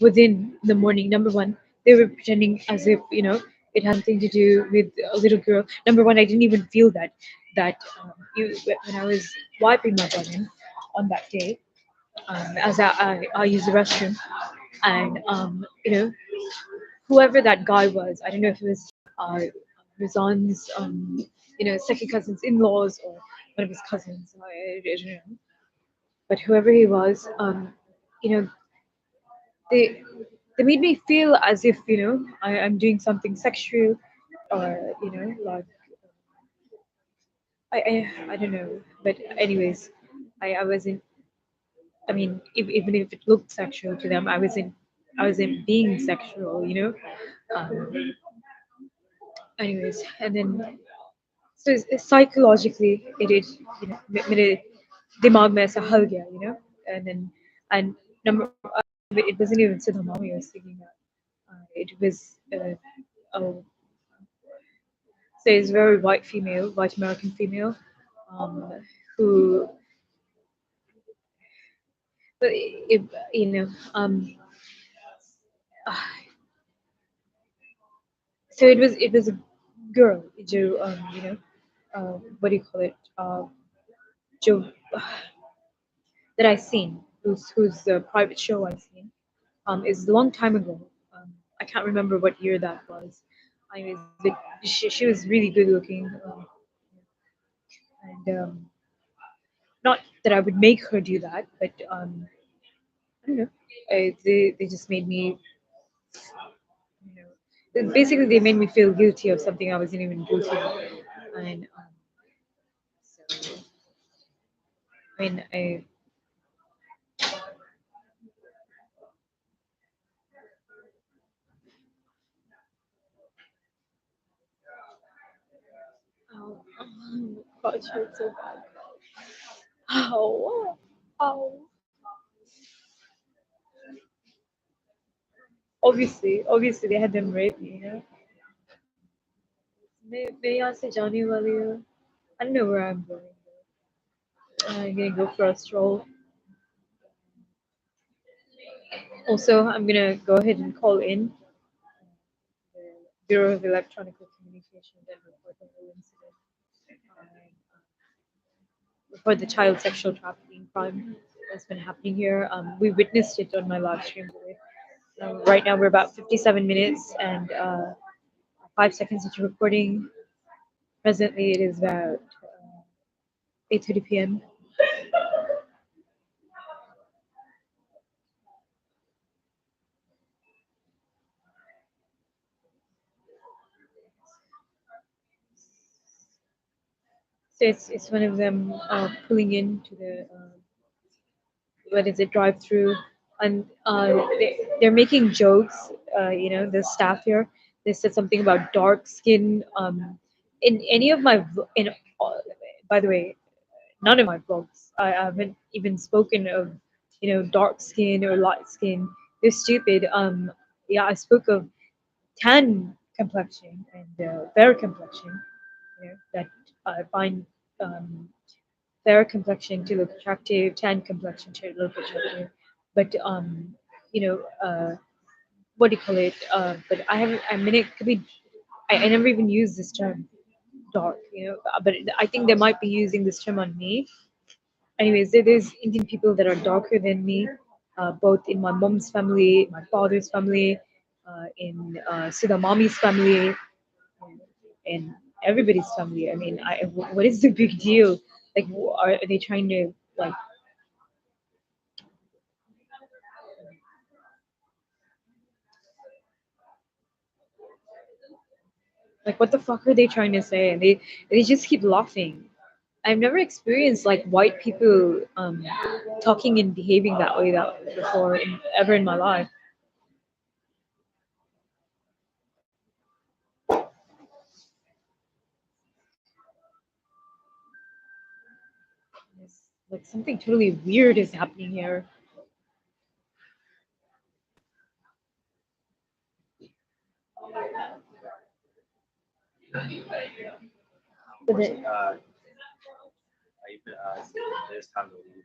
within the morning, number one, they were pretending as if, it had something to do with a little girl. Number one, I didn't even feel when I was wiping my butt in on that day, as I used the restroom, and whoever that guy was, I don't know if it was uh, Rizan's, second cousin's in-laws or one of his cousins. I don't know, but whoever he was, you know, they they made me feel as if I'm doing something sexual, or like I don't know. But anyways, I wasn't. I mean, even if it looked sexual to them, I wasn't being sexual. Anyways, and then so psychologically it is, मेरे दिमाग में ऐसा हल गया, and then and number it wasn't even Sudha Mami I was thinking that. It was a so it's a very white female, white American female, um, who, but it, you know, so it was a girl, जो, what do you call it, जो, that I seen, whose private show I seen, is a long time ago. I can't remember what year that was. Anyways, but she was really good looking, and not that I would make her do that, but I don't know. They just made me, basically they made me feel guilty of something I wasn't even guilty of, and so I mean oh, God, it hurts so bad. Ow, ow. Obviously they had them rape me. मैं यहाँ से जाने वाली हूँ. I don't know where I'm going. I'm gonna go for a stroll. Also, I'm gonna go ahead and call in Bureau of Electronic Communications and report the whole incident. Report the child sexual trafficking crime that's been happening here. We witnessed it on my live stream today. Right now we're about 57 minutes and 5 seconds into recording. Presently it is about 8:30 p.m. So it's one of them pulling into the what is it, drive through, and they're making jokes. The staff here, they said something about dark skin. In any of my by the way, none of my vlogs, I haven't even spoken of dark skin or light skin. They're stupid. Yeah, I spoke of tan complexion and fair complexion. That I find um, fair complexion to look attractive, tan complexion to look attractive. But what do you call it? But I haven't. I mean, it could be. I never even used this term, dark. But I think they might be using this term on me. Anyways, there's Indian people that are darker than me, both in my mom's family, my father's family, in Sudha mommy's family, and everybody's family. I mean, what is the big deal? Like, are they trying to like what the fuck are they trying to say? And they just keep laughing. I've never experienced like white people talking and behaving that way that before ever in my life. It's like something totally weird is happening here. But Unfortunately, then, there's time to leave.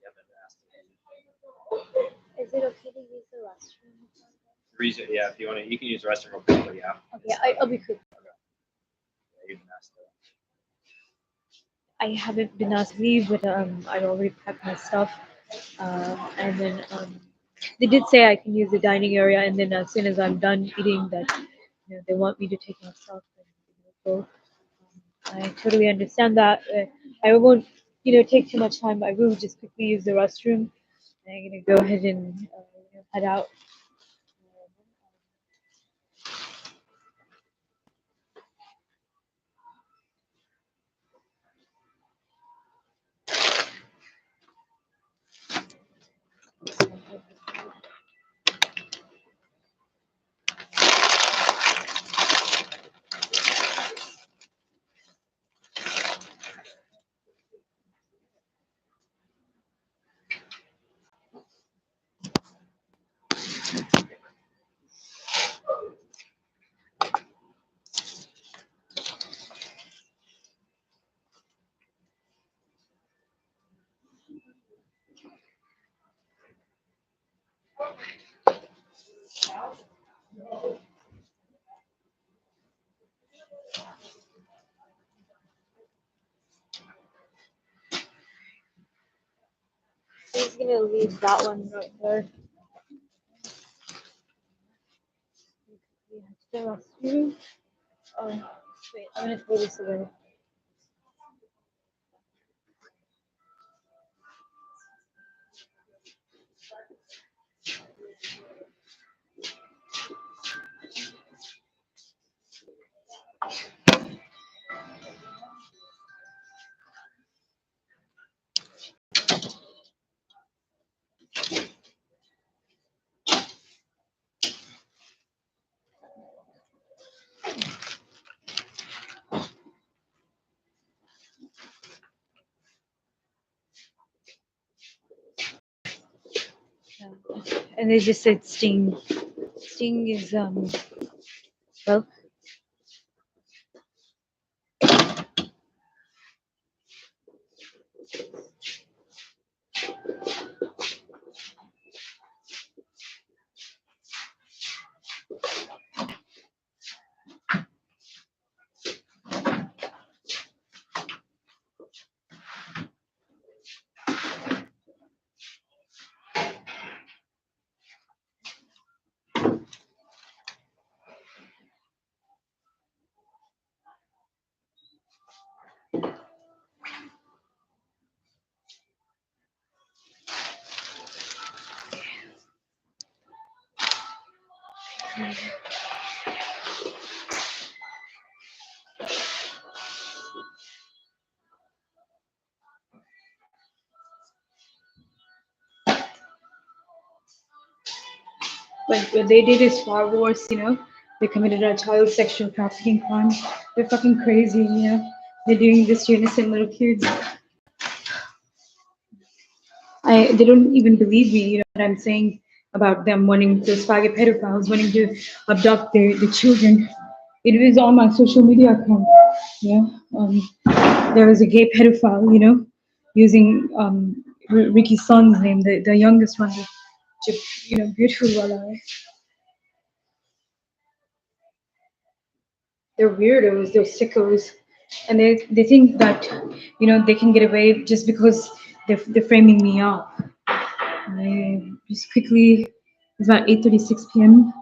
You haven't been asked to Is it okay to use the restroom? leave. Yeah, if you want to, you can use the restroom real quick, but yeah. okay, I'll be quick. Yeah, you've been asked to. I haven't been asked to leave, but I'd already packed my stuff. And then they did say I can use the dining area, and then as soon as I'm done eating, that they want me to take my stuff and go. I totally understand that. I won't, take too much time. I will just quickly use the restroom. I'm gonna go ahead and head out. I'm just gonna leave that one right there. The restroom. Oh, wait, I'm gonna throw this away. And they just said Sting. Sting is well, But what they did is far worse, you know. They committed a child sexual trafficking crime. They're fucking crazy, you know. They're doing this to innocent little kids. They don't even believe me, you know, what I'm saying about them wanting those faggot pedophiles wanting to abduct the children. It was on my social media account. Yeah. There was a gay pedophile, you know, using Ricky's son's name, the youngest one, you know, beautiful Wala. They're weirdos, they're sickos, and they think that, you know, they can get away just because they're framing me up. I just quickly, it's about 8:36 p.m.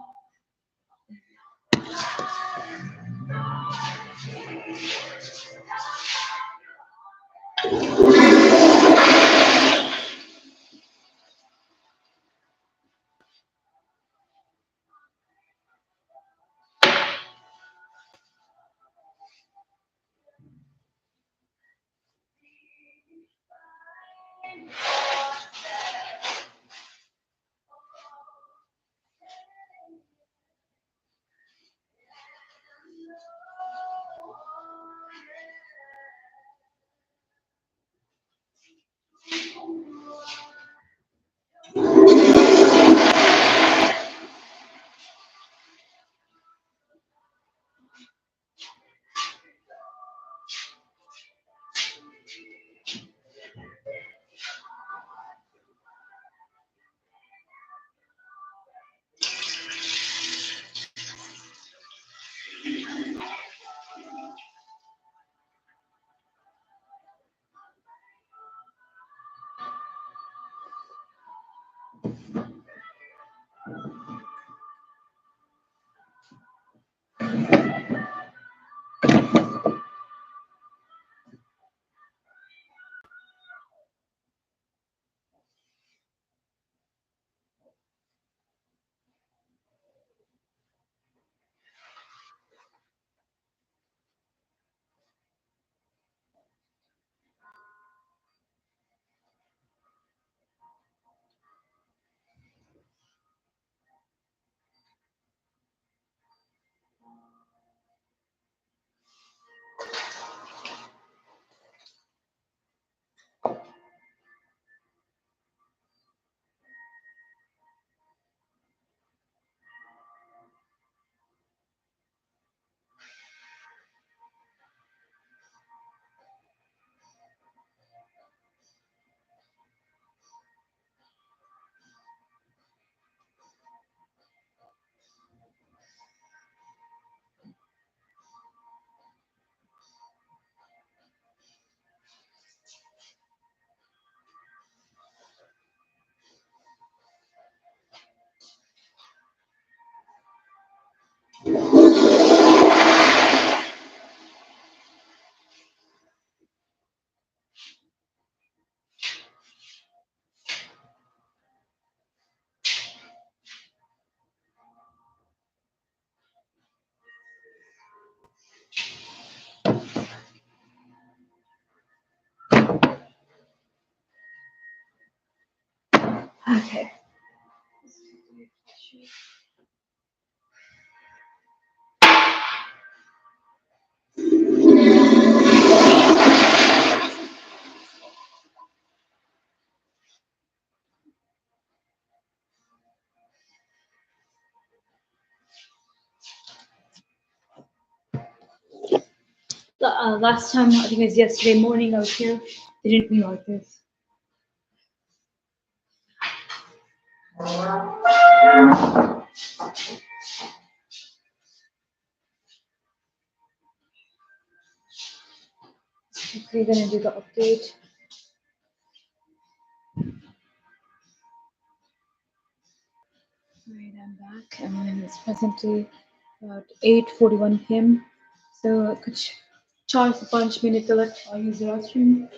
Okay. Last time, I think it was yesterday morning, I was here. They didn't feel like this. We're gonna do the update. Right, I'm back, and it's presently about 8:41 p.m. So कुछ 4 से 5 minute तक I'll use the restroom.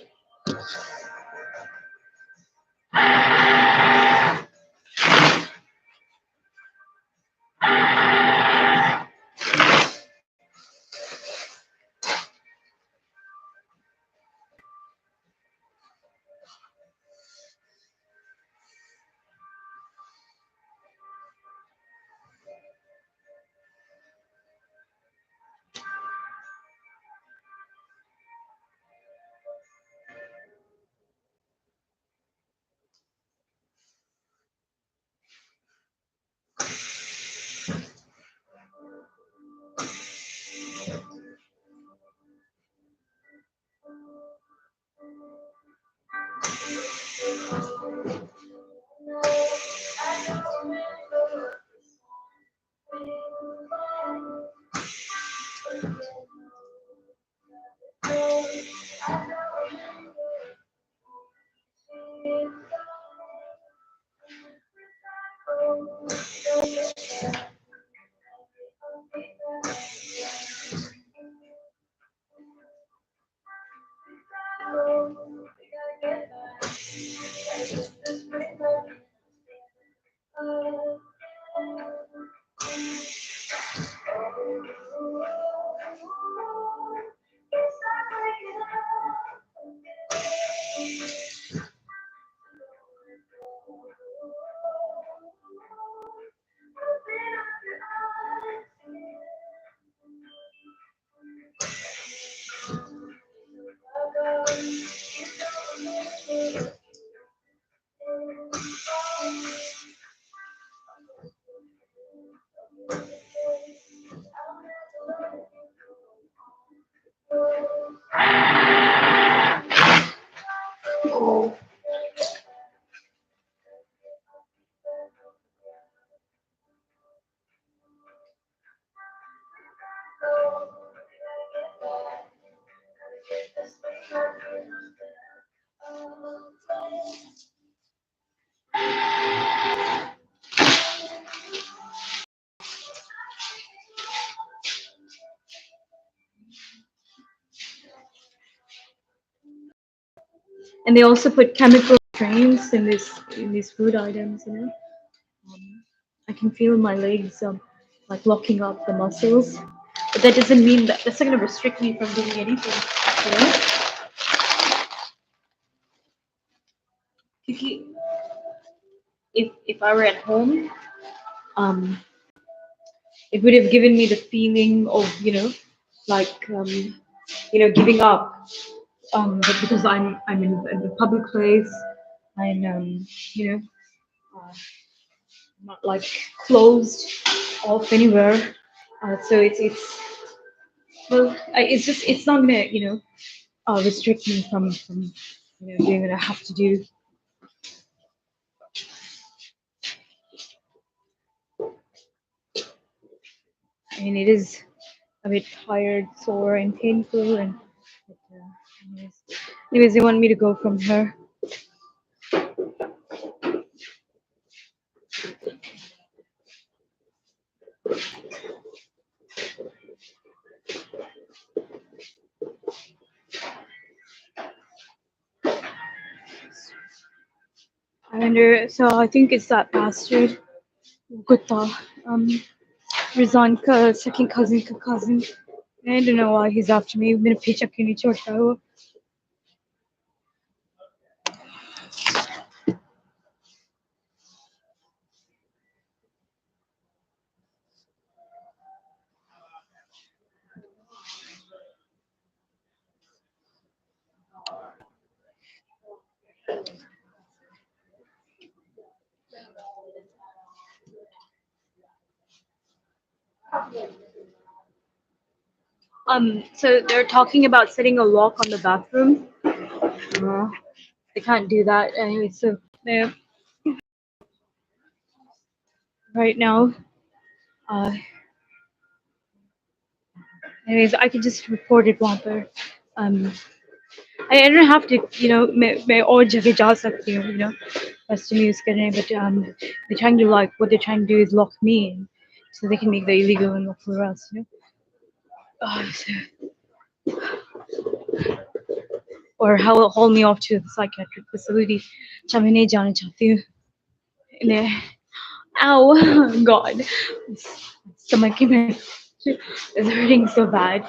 And they also put chemical strains in these food items, you know. I can feel my legs like locking up the muscles. But that doesn't mean that that's not gonna restrict me from doing anything, you know? If I were at home, um, it would have given me the feeling of, you know, like giving up. But because I'm in a public place, and you know, uh, not like closed off anywhere. So it's well, it's not gonna restrict me from doing what I have to do. I mean, it is a bit tired, sore, and painful, and but, anyways, they want me to go from here. I wonder. So I think it's that bastard, Gutta, Rizan second cousin. I don't know why he's after me. मेरे पीछे क्यों नहीं छोड़ता वो? So they're talking about setting a lock on the bathroom. They can't do that anyway. So they right now. Uh, anyways, I can just report it वहाँ पर. I don't have to, you know, मैं और जगह जा सकती हूँ, you know, custom use करने, but they're trying to like what they're trying to do is lock me in, so they can make the illegal and lawful arrest, you know. Or how hold me off to the psychiatric facility. अच्छा मैं नहीं जाना चाहती हूँ. Ow, God, stomach is hurting so bad.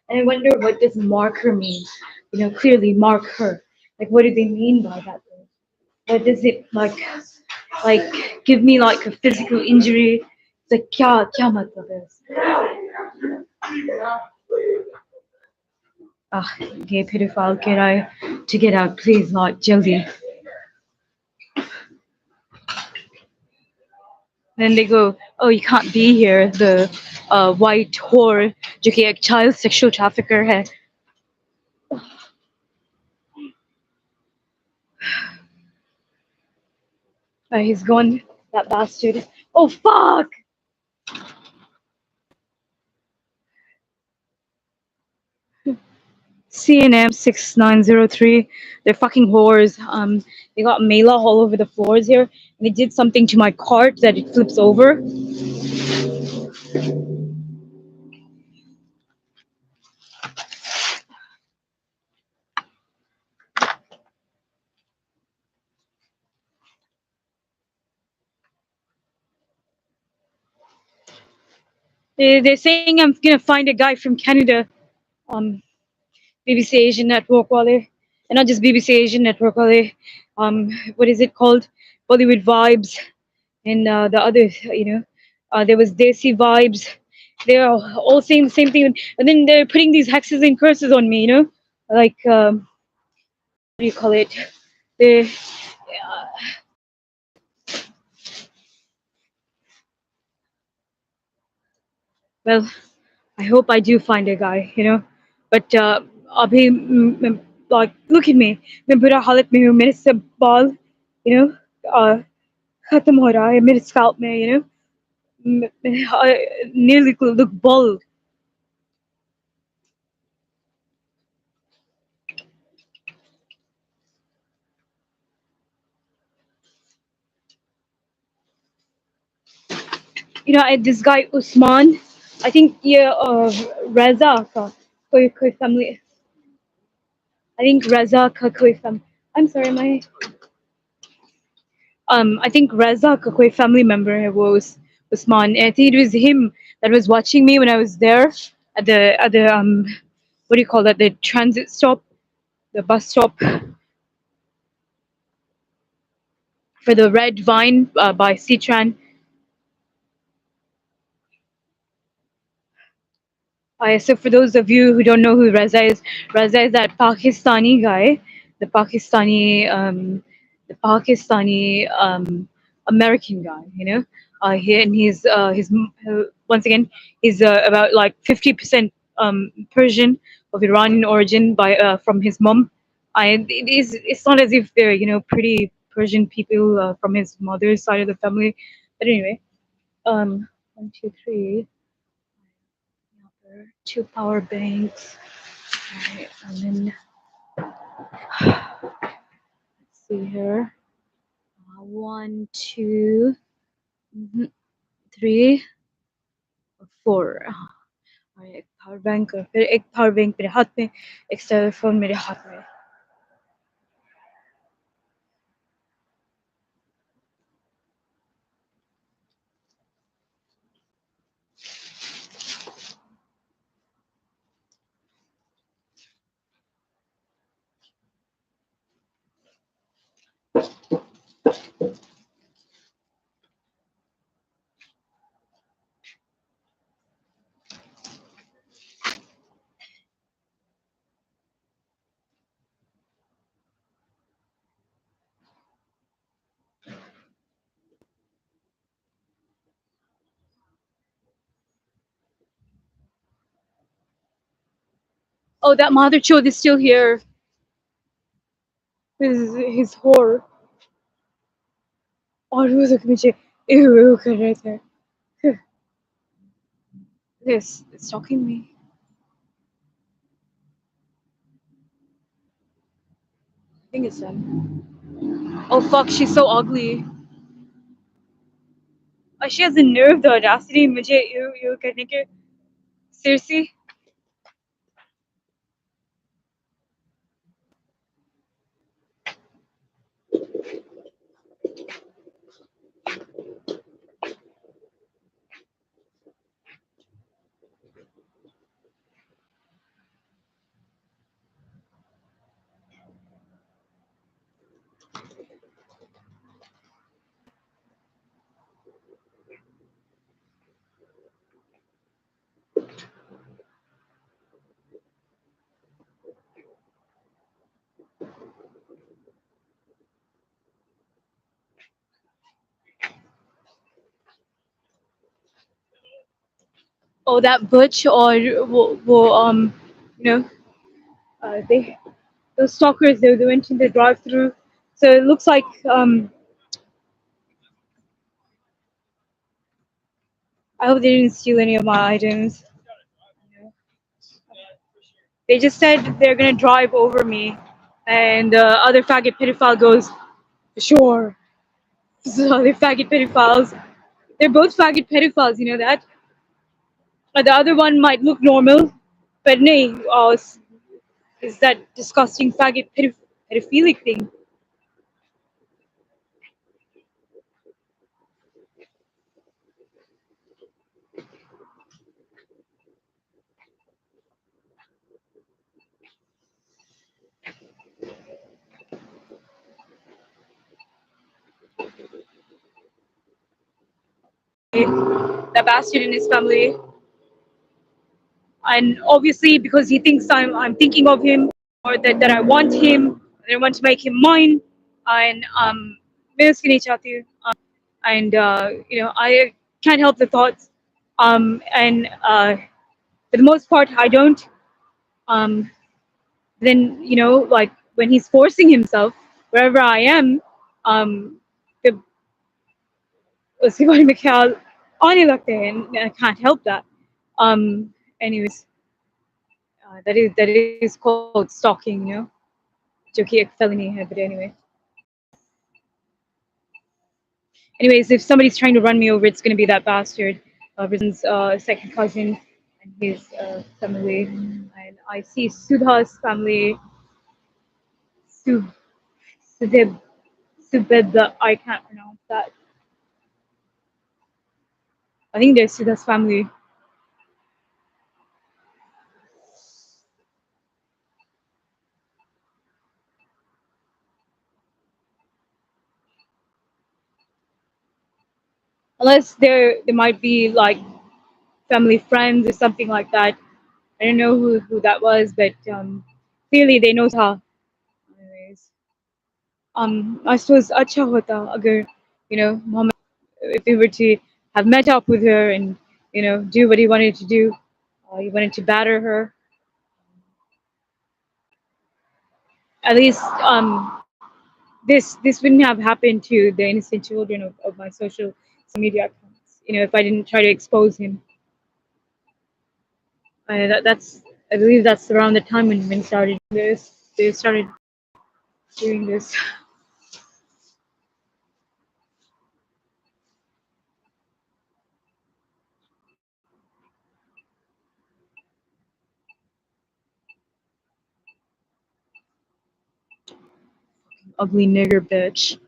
And I wonder what does marker mean? You know, clearly mark her. Like, what do they mean by that? What does it like give me like a physical injury? It's like kya matlab hai uska? Gay pedophile, get out, please, like jaldi. Then they go, oh, you can't be here. The white whore, जो कि एक child sexual trafficker है. He's gone, that bastard. Oh fuck! CNM 6903. They're fucking whores. They got Mela all over the floors here. And they did something to my cart that it flips over. They're saying I'm gonna find a guy from Canada. Um, BBC Asian Network wale, and not just BBC Asian Network wale. What is it called? Bollywood Vibes, and the other, there was Desi Vibes. They're all saying the same thing, and then they're putting these hexes and curses on me. Like what do you call it? They, well, I hope I do find a guy. But अभी like look at me. मैं बुरा हालत में हूँ. मेरे सब बाल, you know, खत्म हो रहा है मेरे scalp में. I nearly look bald. This guy Usman, I think yeah, Reza ka koi family. I think Reza ka koi fam. I'm sorry, my I think Reza ka koi family member was Usman. I think it was him that was watching me when I was there at the what do you call that, the transit stop, the bus stop for the Red Vine by Citran. So for those of you who don't know who Reza is that Pakistani guy, the Pakistani American guy. Once again he's about like 50% Persian of Iranian origin by from his mom. It's not as if they're pretty Persian people from his mother's side of the family, but anyway, 1, 2, 3. Two power banks. Right, and then let's see here. One, two, three, four. और एक power bank और फिर एक power bank मेरे हाथ में, एक cell phone मेरे हाथ में. Oh, that mother chode is still here. His whore. और वो लोग मुझे ew कर रहे थे. This, it's stalking me. I think it's them. Oh fuck, she's so ugly. She has the nerve, the audacity मुझे ew करने के. Seriously? Oh, that butch or you know, they those stalkers, they went in the drive-through, so it looks like I hope they didn't steal any of my items. They just said they're gonna drive over me, and the other faggot pedophile goes, for sure. So they're faggot pedophiles. They're both faggot pedophiles, you know that? The other one might look normal, but nay, is that disgusting faggot pedophilic thing. The bastard in his family, and obviously because he thinks I'm thinking of him, or that I want him, that I want to make him mine, and मैं उसकी नहीं चाहती हूँ, and I can't help the thoughts, and for the most part I don't, um, then like when he's forcing himself wherever I am, um, the उसके बारे में ख्याल आने लगते हैं, and I can't help that. Anyways, that is called stalking, जो कि एक felony है, but anyways, if somebody's trying to run me over, it's going to be that bastard, Rizan's second cousin and his family, and I see Sudha's family, Su Sudeb Subed, I can't pronounce that. I think there's Sudha's family. Unless there might be like family friends or something like that. I don't know who that was, but clearly they know Sudha. Anyways, I suppose अच्छा होता अगर Mohammed, if he were to have met up with her and do what he wanted to do. He wanted to batter her. At least this wouldn't have happened to the innocent children of my social media accounts. If I didn't try to expose him. That's I believe that's around the time when started this. They started doing this. Ugly nigger bitch.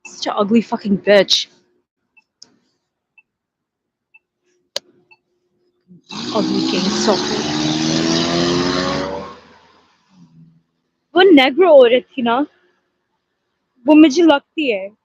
Such an ugly fucking bitch. Ugly king socker. वो Negro औरत थी ना, वो मुझे लगती है.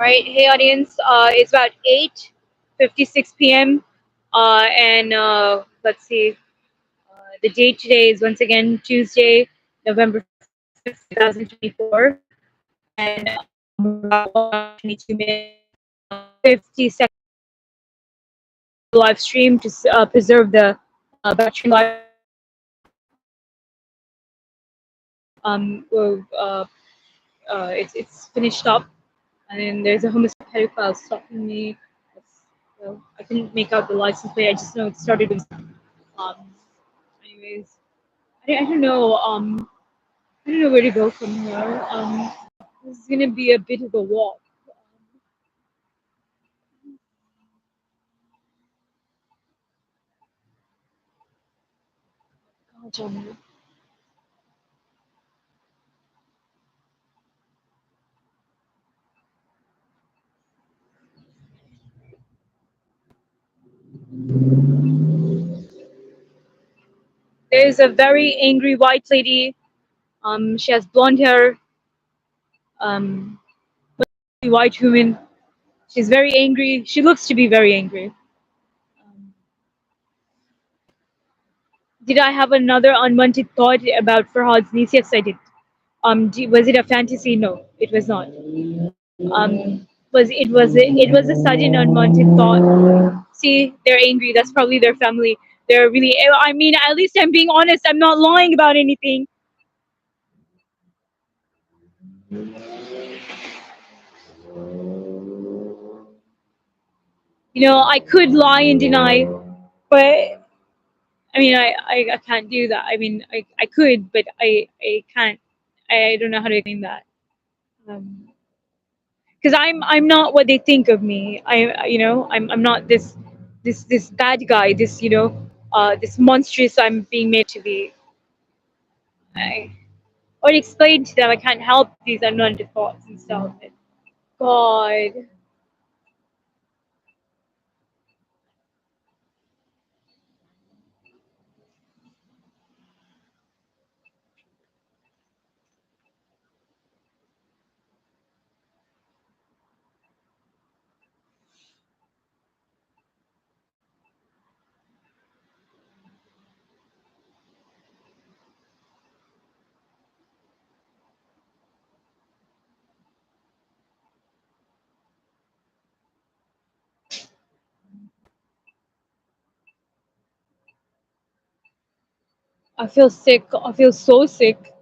Right, hey audience, it's about 8:56 p.m. And let's see, the date today is once again Tuesday, November 5th, 2024, and we're about 22 minutes, 50 seconds live stream to preserve the battery life. Well, it's finished up, and then there's a homosexual pedophile stalking me. Well, I couldn't make out the license plate. I just know it started with. Um, anyways, I don't know. I don't know where to go from here. This is gonna be a bit of a walk. God damn it. There's a very angry white lady. She has blonde hair. Um, white woman. She's very angry. She looks to be very angry. Did I have another unwanted thought about Farhad's niece? Yes, I did. Was it a fantasy? No, it was not. Was a sudden unwanted thought. See, they're angry. That's probably their family. They're really. I mean, at least I'm being honest. I'm not lying about anything. I could lie and deny, but I mean, I can't do that. I mean, I could, but I can't. I don't know how to explain that. Because I'm not what they think of me. I'm not this bad guy. This monstrous I'm being made to be. I or explain to them I can't help these unwanted thoughts and stuff. God. I feel sick. I feel so sick.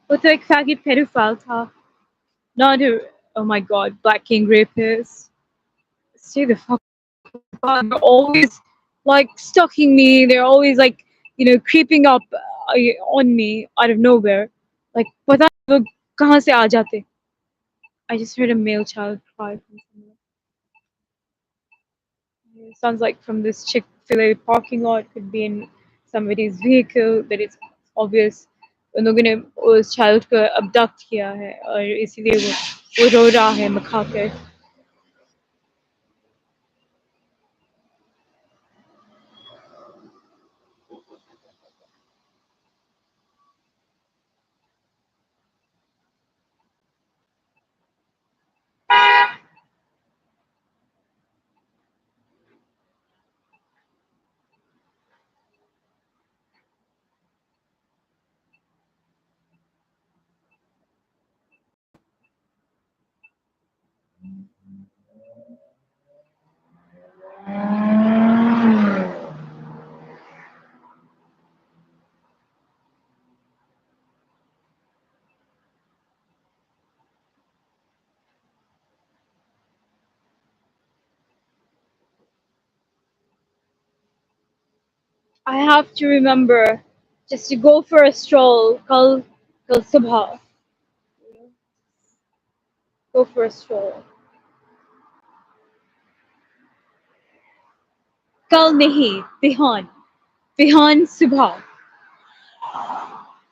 वो तो एक faggot pedophile था. Not a, oh my god, Black King rapist. Stay the fuck apart. They're always like stalking me. They're always like, creeping up on me out of nowhere. Like, पता नहीं वो कहाँ से आ जाते. I just heard a male child cry from somewhere. It sounds like from this Chick-fil-A parking lot, could be in somebody's vehicle, but it's obvious उन लोगों ने उस child को abduct किया है और इसीलिए वो रो रहा है मखा कर. I have to remember just to go for a stroll. Kal subha. Go for a stroll. Kal nahi. Bihan. Bihan subha.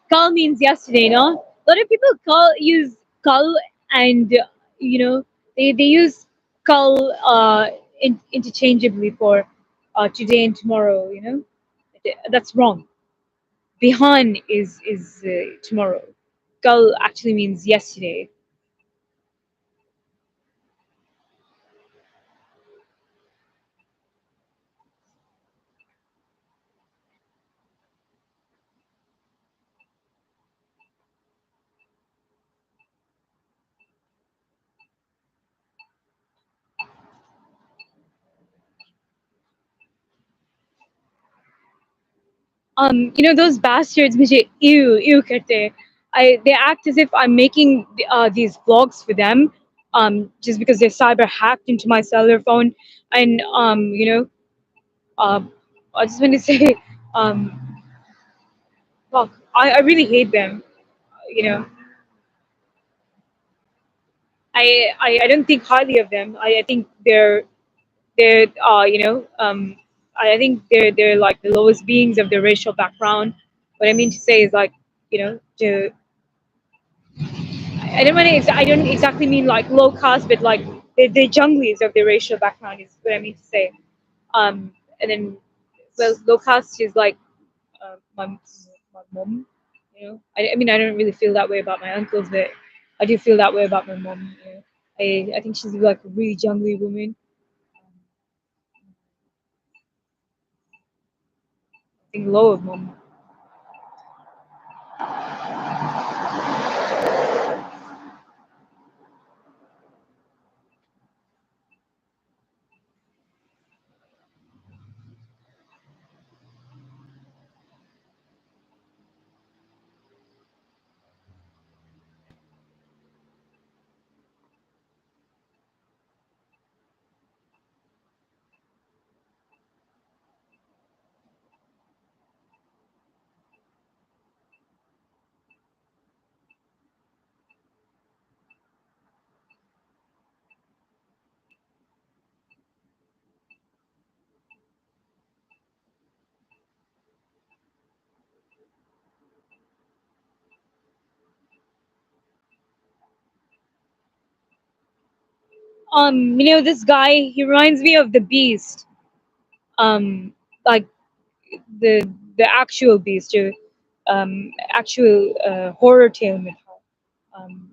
Kal means yesterday, no? A lot of people use kal and they use kal interchangeably for today and tomorrow. That's wrong. Bihan is tomorrow. Kal actually means yesterday. Those bastards मुझे ew करते. They act as if I'm making these vlogs for them, just because they cyber hacked into my cellular phone, and uh, I just want to say, um, fuck, I really hate them. You know, I don't think highly of them. I think they're I think they're like the lowest beings of their racial background. What I mean to say is like, to I don't exactly mean like low caste, but like the junglies of their racial background is what I mean to say. And then, well, low caste is like my mom. I mean, I don't really feel that way about my uncles, but I do feel that way about my mom. I think she's like a really jungly woman. I think low of mom. This guy, he reminds me of the Beast. Like the actual Beast, actual horror tale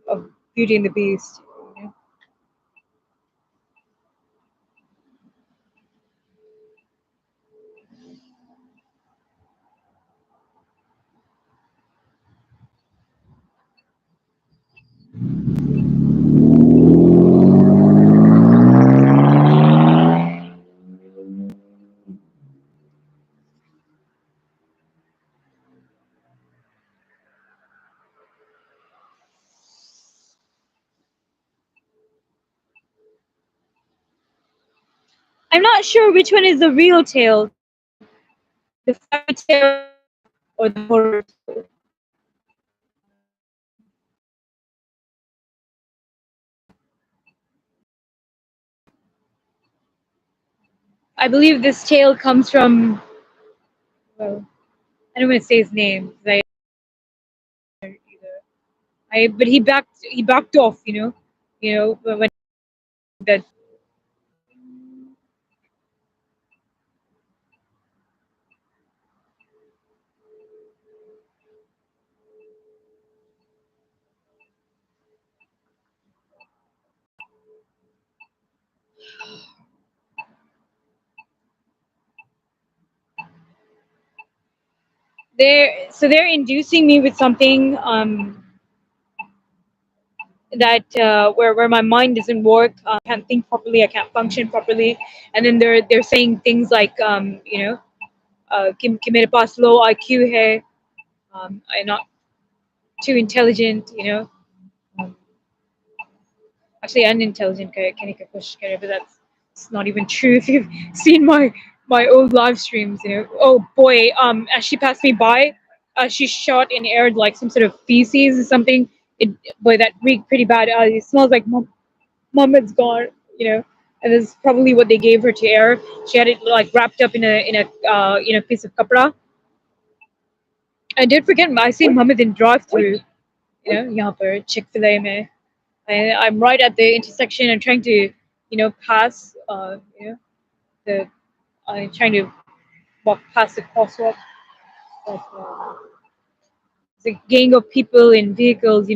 of Beauty and the Beast. You know? I'm not sure which one is the real tale, the fairy tale or the horror tale. I believe this tale comes from, well, I don't want to say his name 'cause but he backed off, when that they're inducing me with something that where my mind doesn't work. I can't think properly, I can't function properly, and then they're saying things like कि मेरे पास low IQ है, I'm not too intelligent, um, actually unintelligent कहने की कोशिश करे, but that's not even true if you've seen my old live streams. Oh boy, as she passed me by, she shot and aired like some sort of feces or something. It Boy, that reeked pretty bad. It smells like Muhammad's gone, and this is probably what they gave her to air. She had it like wrapped up in a piece of kapra. I did forget, I seen Muhammad in drive through, यहाँ पर Chick-fil-A में. I'm right at the intersection. I'm trying to, pass. The I'm trying to walk past the crosswalk. But, it's a gang of people in vehicles,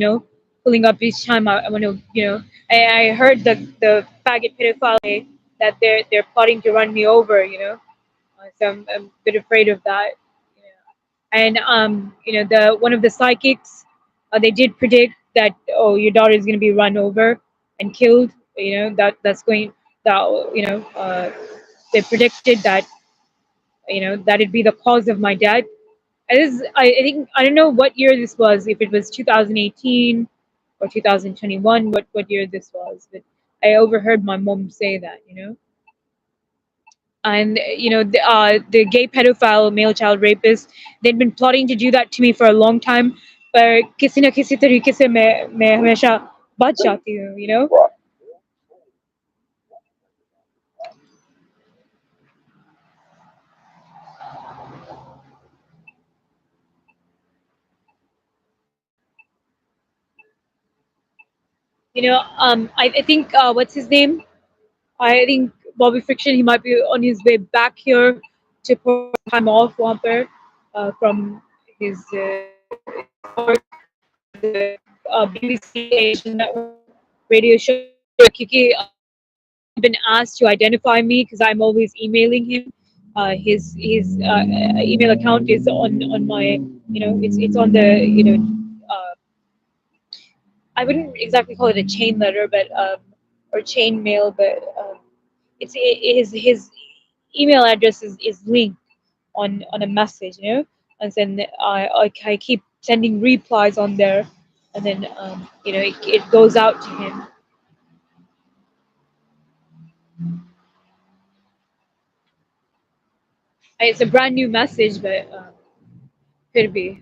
pulling up each time I want to, I heard the faggot pedophile say that they're plotting to run me over, so I'm a bit afraid of that. And the one of the psychics, they did predict that, oh, your daughter is going to be run over and killed. That's going that they predicted that that'd be the cause of my death. I think I don't know what year this was, if it was 2018 or 2021, what year this was, but I overheard my mom say that, and the gay pedophile, male child rapist, they'd been plotting to do that to me for a long time, पर किसी न किसी तरीके से मैं हमेशा बच जाती हूँ, you know. I think what's his name? I think Bobby Friction. He might be on his way back here to put some time off वहाँ पर from his work for the BBC Asian Network radio show. क्योंकि he's been asked to identify me because I'm always emailing him. His email account is on my, it's on the, I wouldn't exactly call it a chain letter, but or chain mail, but his email address is linked on a message, and then I keep sending replies on there, and then it goes out to him. It's a brand new message, but could be.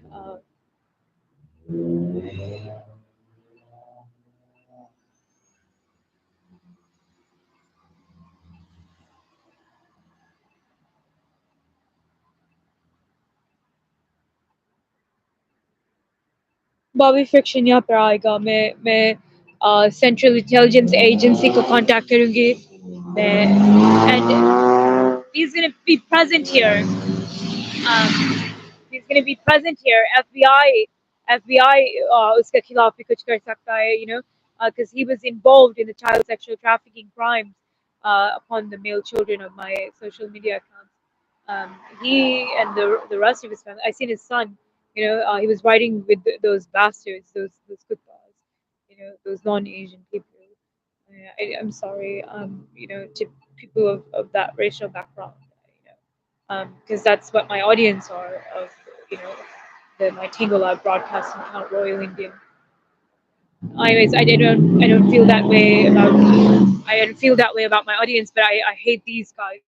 Bobby friction यहाँ पर आएगा मैं central intelligence agency को contact करूंगी मैं and he's gonna be present here. He's going to be present here. FBI उसके खिलाफ भी कुछ कर सकता है, because he was involved in the child sexual trafficking crimes upon the male children of my social media accounts. He and the rest of his family. I seen his son. He was riding with those bastards, those kuttas, those non-Asian people. I'm sorry, to people of that racial background, because that's what my audience are of, you know, my Tingle Lab broadcasting account, Royal Indian. Anyways, I don't feel that way about I don't feel that way about my audience, but I hate these guys.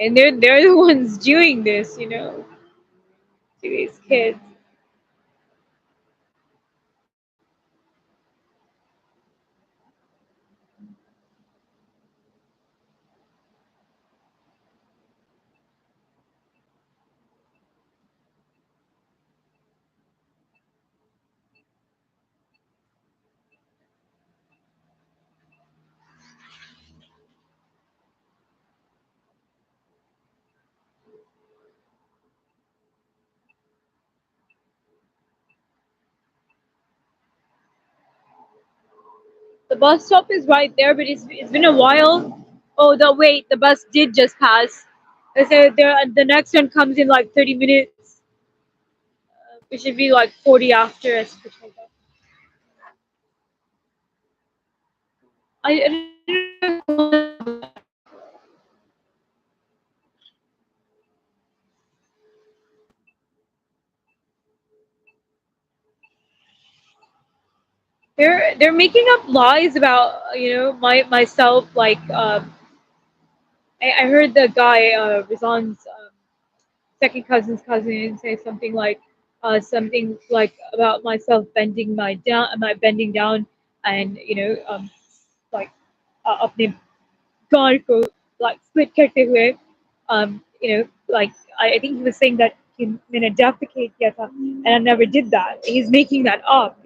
And they're the ones doing this, to these kids. The bus stop is right there, but it's been a while. Oh, the bus did just pass. I said the next one comes in like 30 minutes. It should be like 40 after. I don't know if it's called that, but they're making up lies about myself. Like I heard the guy Rizan's second cousin's cousin say something like about myself bending down, and like अपने गाल को like split करते हुए, like I think he was saying that मैंने defecate किया था, and I never did that. He's making that up.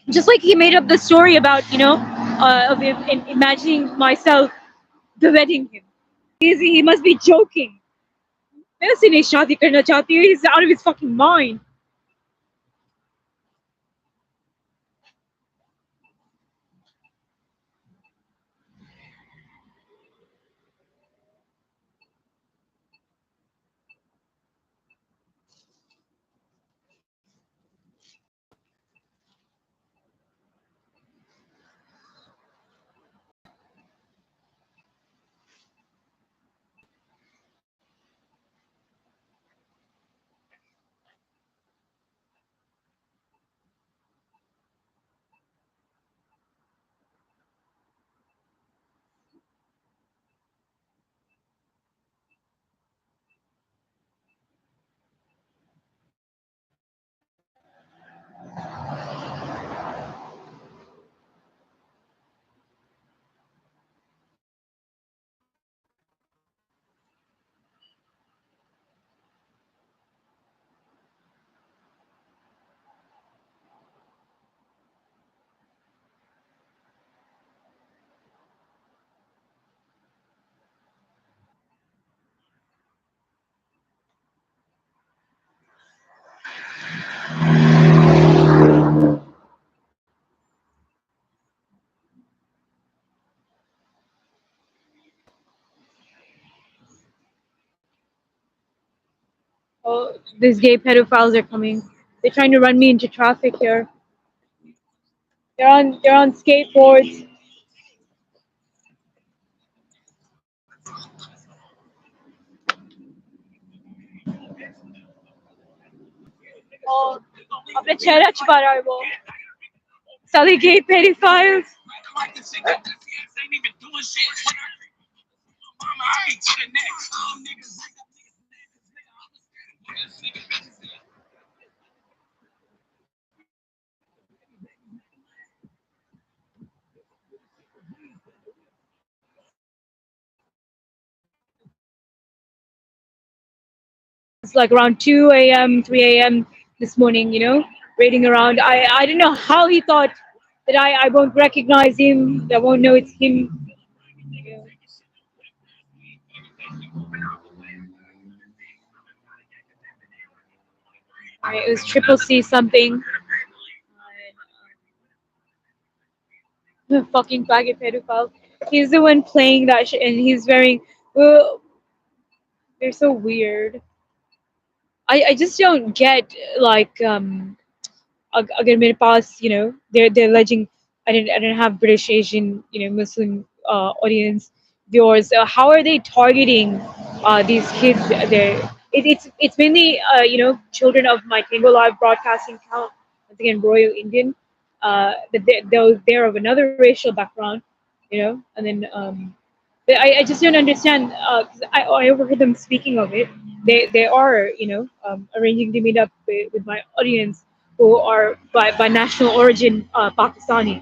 Just like he made up the story about of imagining myself bevetting him. He must be joking. मैं उससे नहीं शादी करना चाहती हूँ. He's out of his fucking mind. These gay pedophiles are coming. They're trying to run me into traffic here. They're on skateboards. Oh, अपने चेहरा छुपा रहा है वो. Salle gay pedophiles. It's like around 2 a.m., 3 a.m. this morning, raiding around. I don't know how he thought that I won't recognize him, that I won't know it's him. It was triple C something. Fucking faggot pedophile. He's the one playing that shit, and he's wearing. Well, they're so weird. I just don't get like अगर मेरे पास they're alleging I didn't have British Asian Muslim audience viewers. How are they targeting these kids? It's mainly children of my Tango Live broadcasting account, once again Royal Indian, that they're of another racial background, and then but I just don't understand, 'cause I overheard them speaking of it. They are arranging to meet up with my audience who are by national origin Pakistani.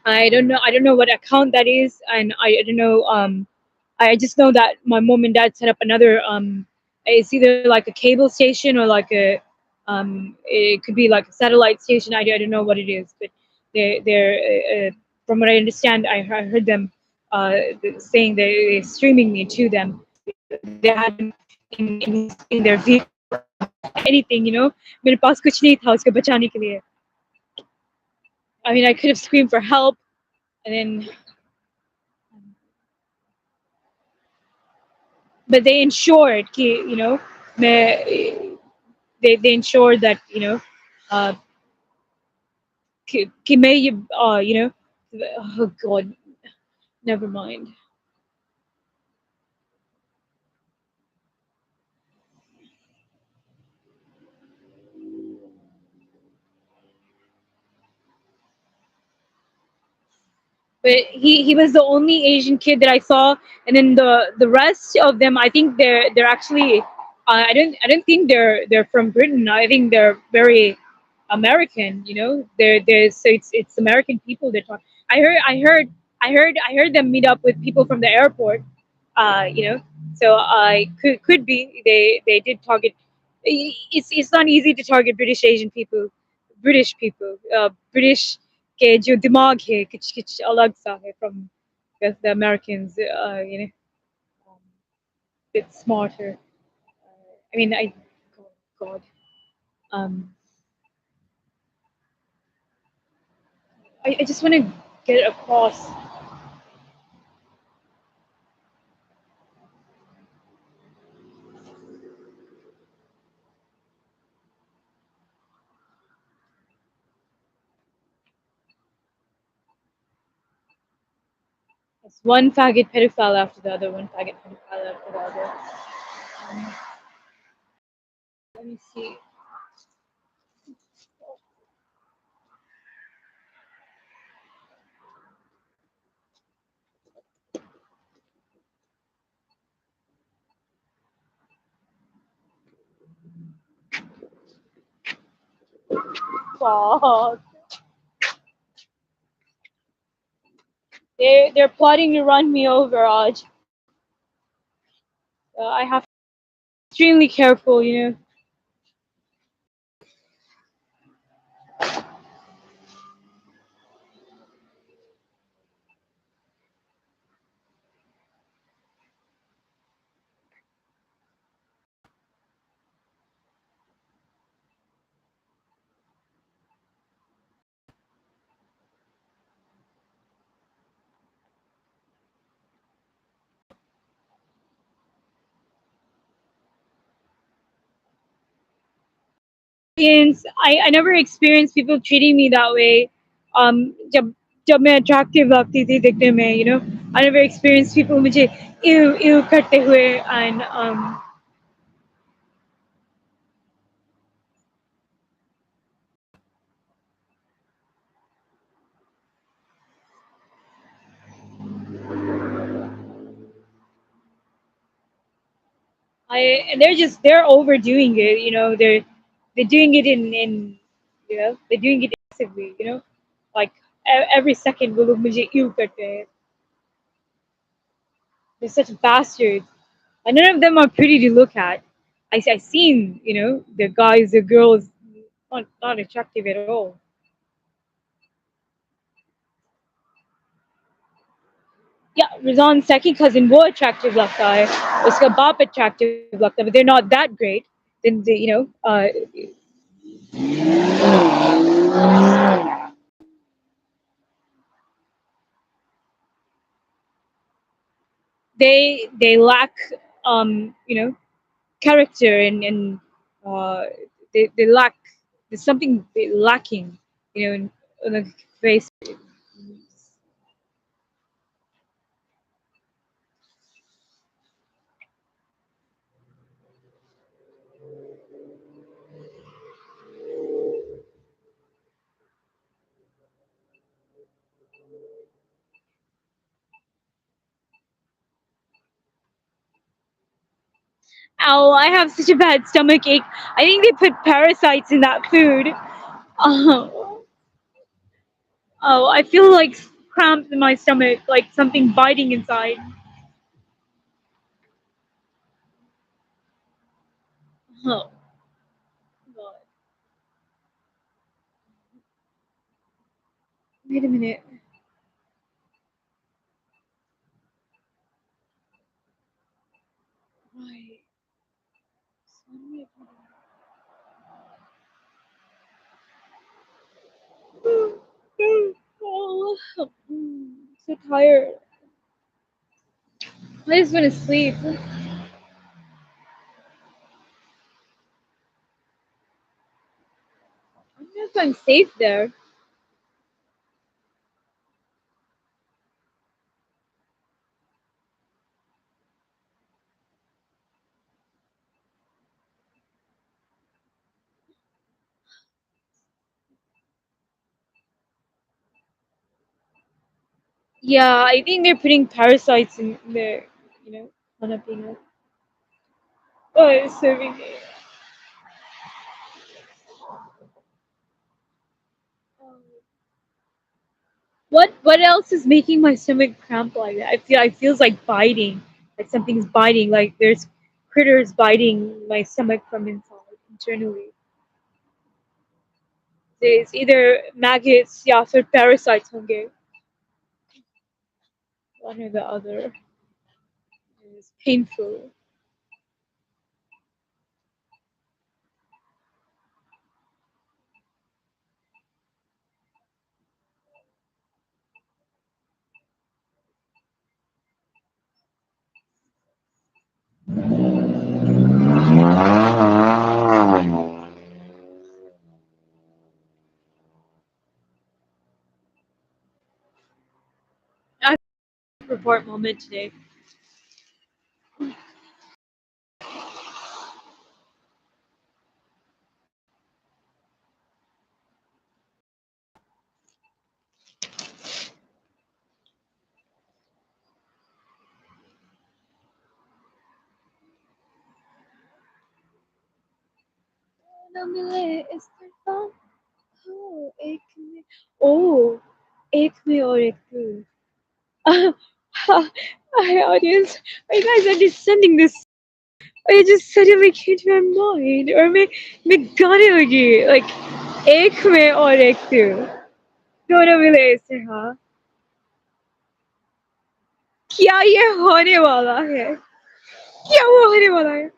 I don't know what account that is, and I don't know. I just know that my mom and dad set up another. It's either like a cable station or like it could be like a satellite station. I don't know what it is, but they're from what I understand, I heard them saying they're streaming me to them. They had him in their vehicle, anything. मेरे पास कुछ नहीं था उसको बचाने के लिए. I mean, I could have screamed for help, and then, but they ensured, they ensured that uh, कि मैं ये oh god, never mind. But he was the only Asian kid that I saw, and then the rest of them, I think they're actually, I don't think they're from Britain. I think they're very American. They're so it's American people they're talking. I heard them meet up with people from the airport. So I could be they did target. It's not easy to target British Asian people, British people, British के जो दिमाग है कुछ कुछ अलग सा है from the Americans, um, bit smarter. I mean, oh God, um, I just want to get across. It's one faggot pedophile after the other, one faggot pedophile after the other. Let me see. Fuck. They're plotting to run me over, Aj. I have to be extremely careful. I never experienced people treating me that way. जब जब मैं attractive लगती थी दिखने में, I never experienced people मुझे ew करते हुए, and they're overdoing it. They're doing it they're doing it excessively. Like every second वो लोग मुझे ew करते हैं. They're such bastards. And none of them are pretty to look at. I seen, the guys, the girls, not attractive at all. Yeah, Razan's second cousin वो attractive लगता है, उसका बाप attractive लगता है, but they're not that great. Then they lack character, and they lack, there's something lacking, in the face. Ow, I have such a bad stomach ache. I think they put parasites in that food. Oh, oh, I feel like cramps in my stomach, like something biting inside. Oh, God. Wait a minute. Right. Oh, so tired. I just want to sleep. I don't know if I'm safe there. Yeah, I think they're putting parasites in there, hanapina. Oh, it's serving me. What else is making my stomach cramp like that? I feels like biting, like something's biting, like there's critters biting my stomach from inside internally. There's either maggots, या फिर parasites होंगे, one or the other. It's painful. I have a report moment today. ना मिले इस तरह, हो एक में, oh, एक में और एक तू. Hi audience, are you guys understanding this? It just suddenly came to my mind, और मैं गाने लगी, like एक में और एक तू, दोनों मिले इस तरह. क्या ये होने वाला है? क्या वो होने वाला है?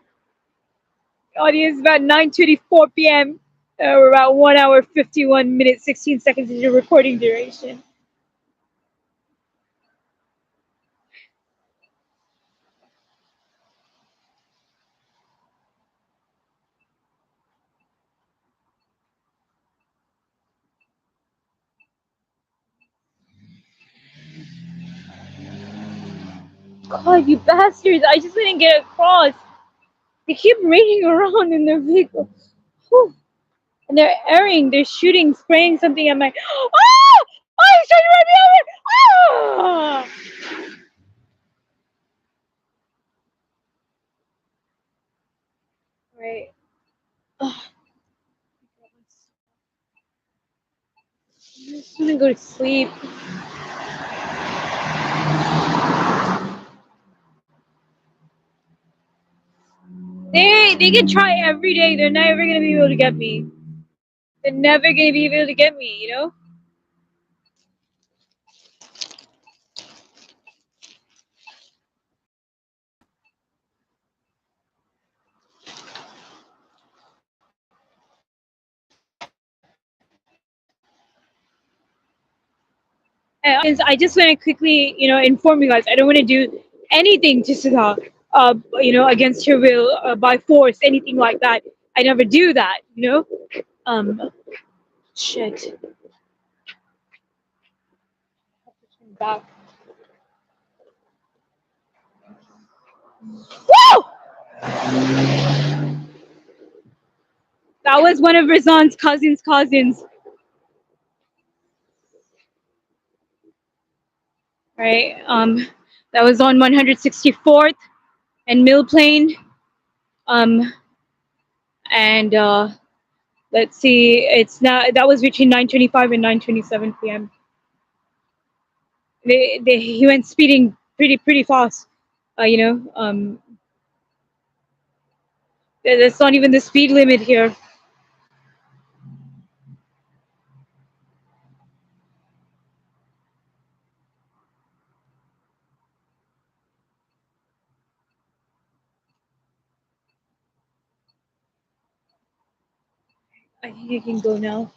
Audience, about 9:24 p.m. We're about 1 hour 51 minutes 16 seconds into recording duration. God, you bastards! I just didn't get across. They keep raining around in their vehicle. Whew. And they're airing, they're shooting, spraying something at my. Ah! Oh, he's trying to run me over! Ah! Right. Ah, I'm just gonna go to sleep. They can try every day. They're never gonna be able to get me. They're never gonna be able to get me. You know. I just want to quickly, inform you guys. I don't want to do anything to Sudha, against her will, by force, anything like that. I never do that. Um, shit. Back. Woo! That was one of Razan's cousins. Right. That was on 164th and Mill Plain. And let's see, it's now that was between 9:25 and 9:27 p.m. He went speeding pretty fast. You know, that's not even the speed limit here. I think I can go now.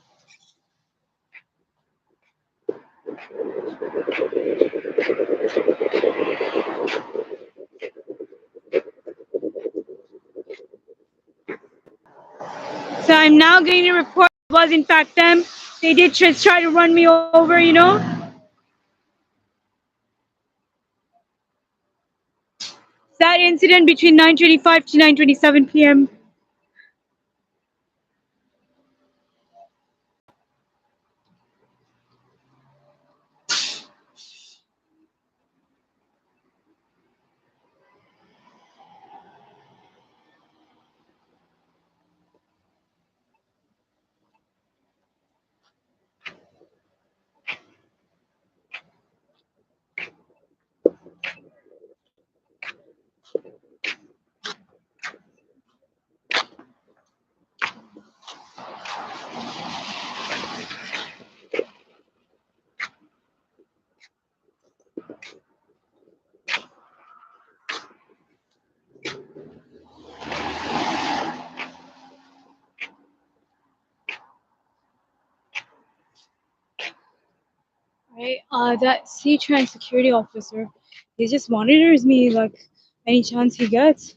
So I'm now going to report it was in fact them. They did try to run me over. That incident between 9:25 to 9:27 p.m. Right? That C-Trans security officer, he just monitors me like any chance he gets.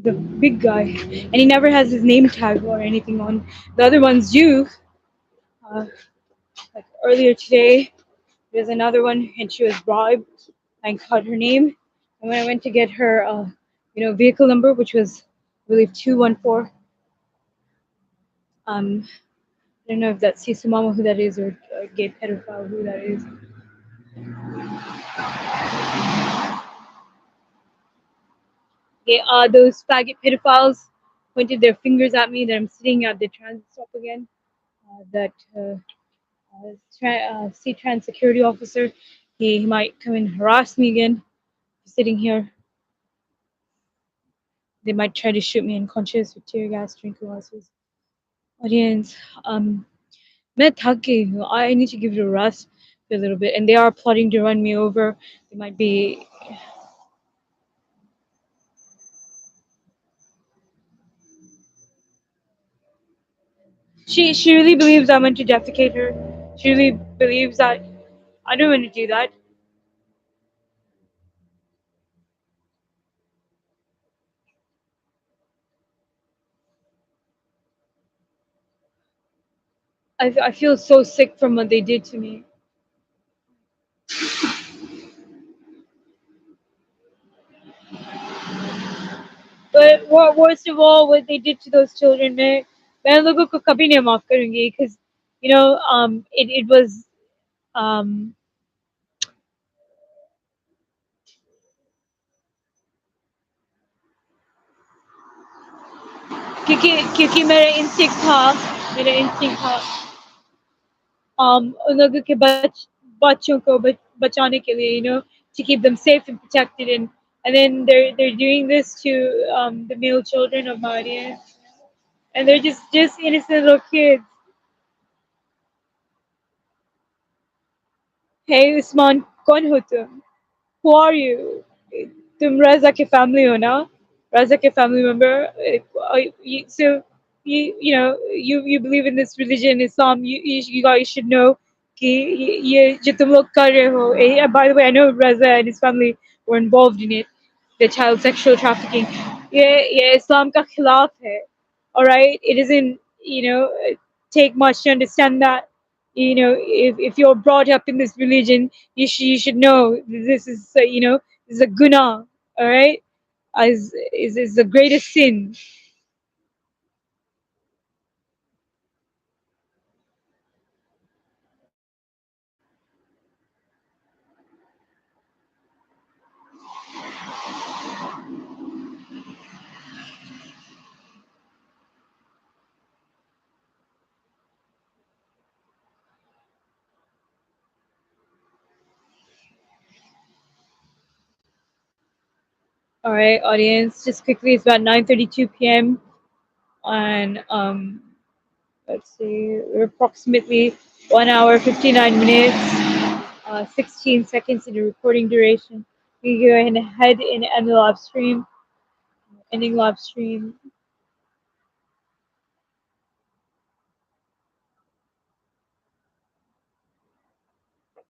The big guy, and he never has his name tag or anything on. The other ones do. Uh, like earlier today, there's another one, and she was bribed. I got her name, and when I went to get her, vehicle number, which was, I believe, 214. I don't know if that's Sisu Mama who that is, or gay pedophile who that is. Okay, those faggot pedophiles pointed their fingers at me that I'm sitting at the transit stop again. That C-Trans security officer, he might come and harass me again for sitting here. They might try to shoot me unconscious with tear gas, tranquilizers. Audience, मैं थक गई हूँ. I need to give it a rest for a little bit, and they are plotting to run me over. They might be. She really believes I want to defecate her. She really believes that I don't want to do that. I feel so sick from what they did to me. what worst of all, what they did to those children, मैं उन लोगों को कभी नहीं माफ करूंगी, because it was um क्योंकि क्योंकि मेरा इंस्टिंक्ट था उन लोगों के बच्चों को बचाने के लिए, to keep them safe and protected, and then they're doing this to the male children of my audience, and they're just innocent little kids. Hey Usman, कौन हो तुम? Who are you? तुम Raza के family हो ना? Raza के family member. So you believe in this religion, Islam. You guys should know कि ये जो तुम लोग कर रहे हो. By the way, I know Raza and his family were involved in it, the child sexual trafficking. ये Islam का खिलाफ है. All right, it doesn't take much to understand that. If you're brought up in this religion, you should know this is this is a guna. All right, is the greatest sin. All right, audience, just quickly, it's about 9:32 p.m. and let's see, we're approximately 1 hour 59 minutes, 16 seconds in the recording duration. We go ahead and end the live stream. Ending live stream.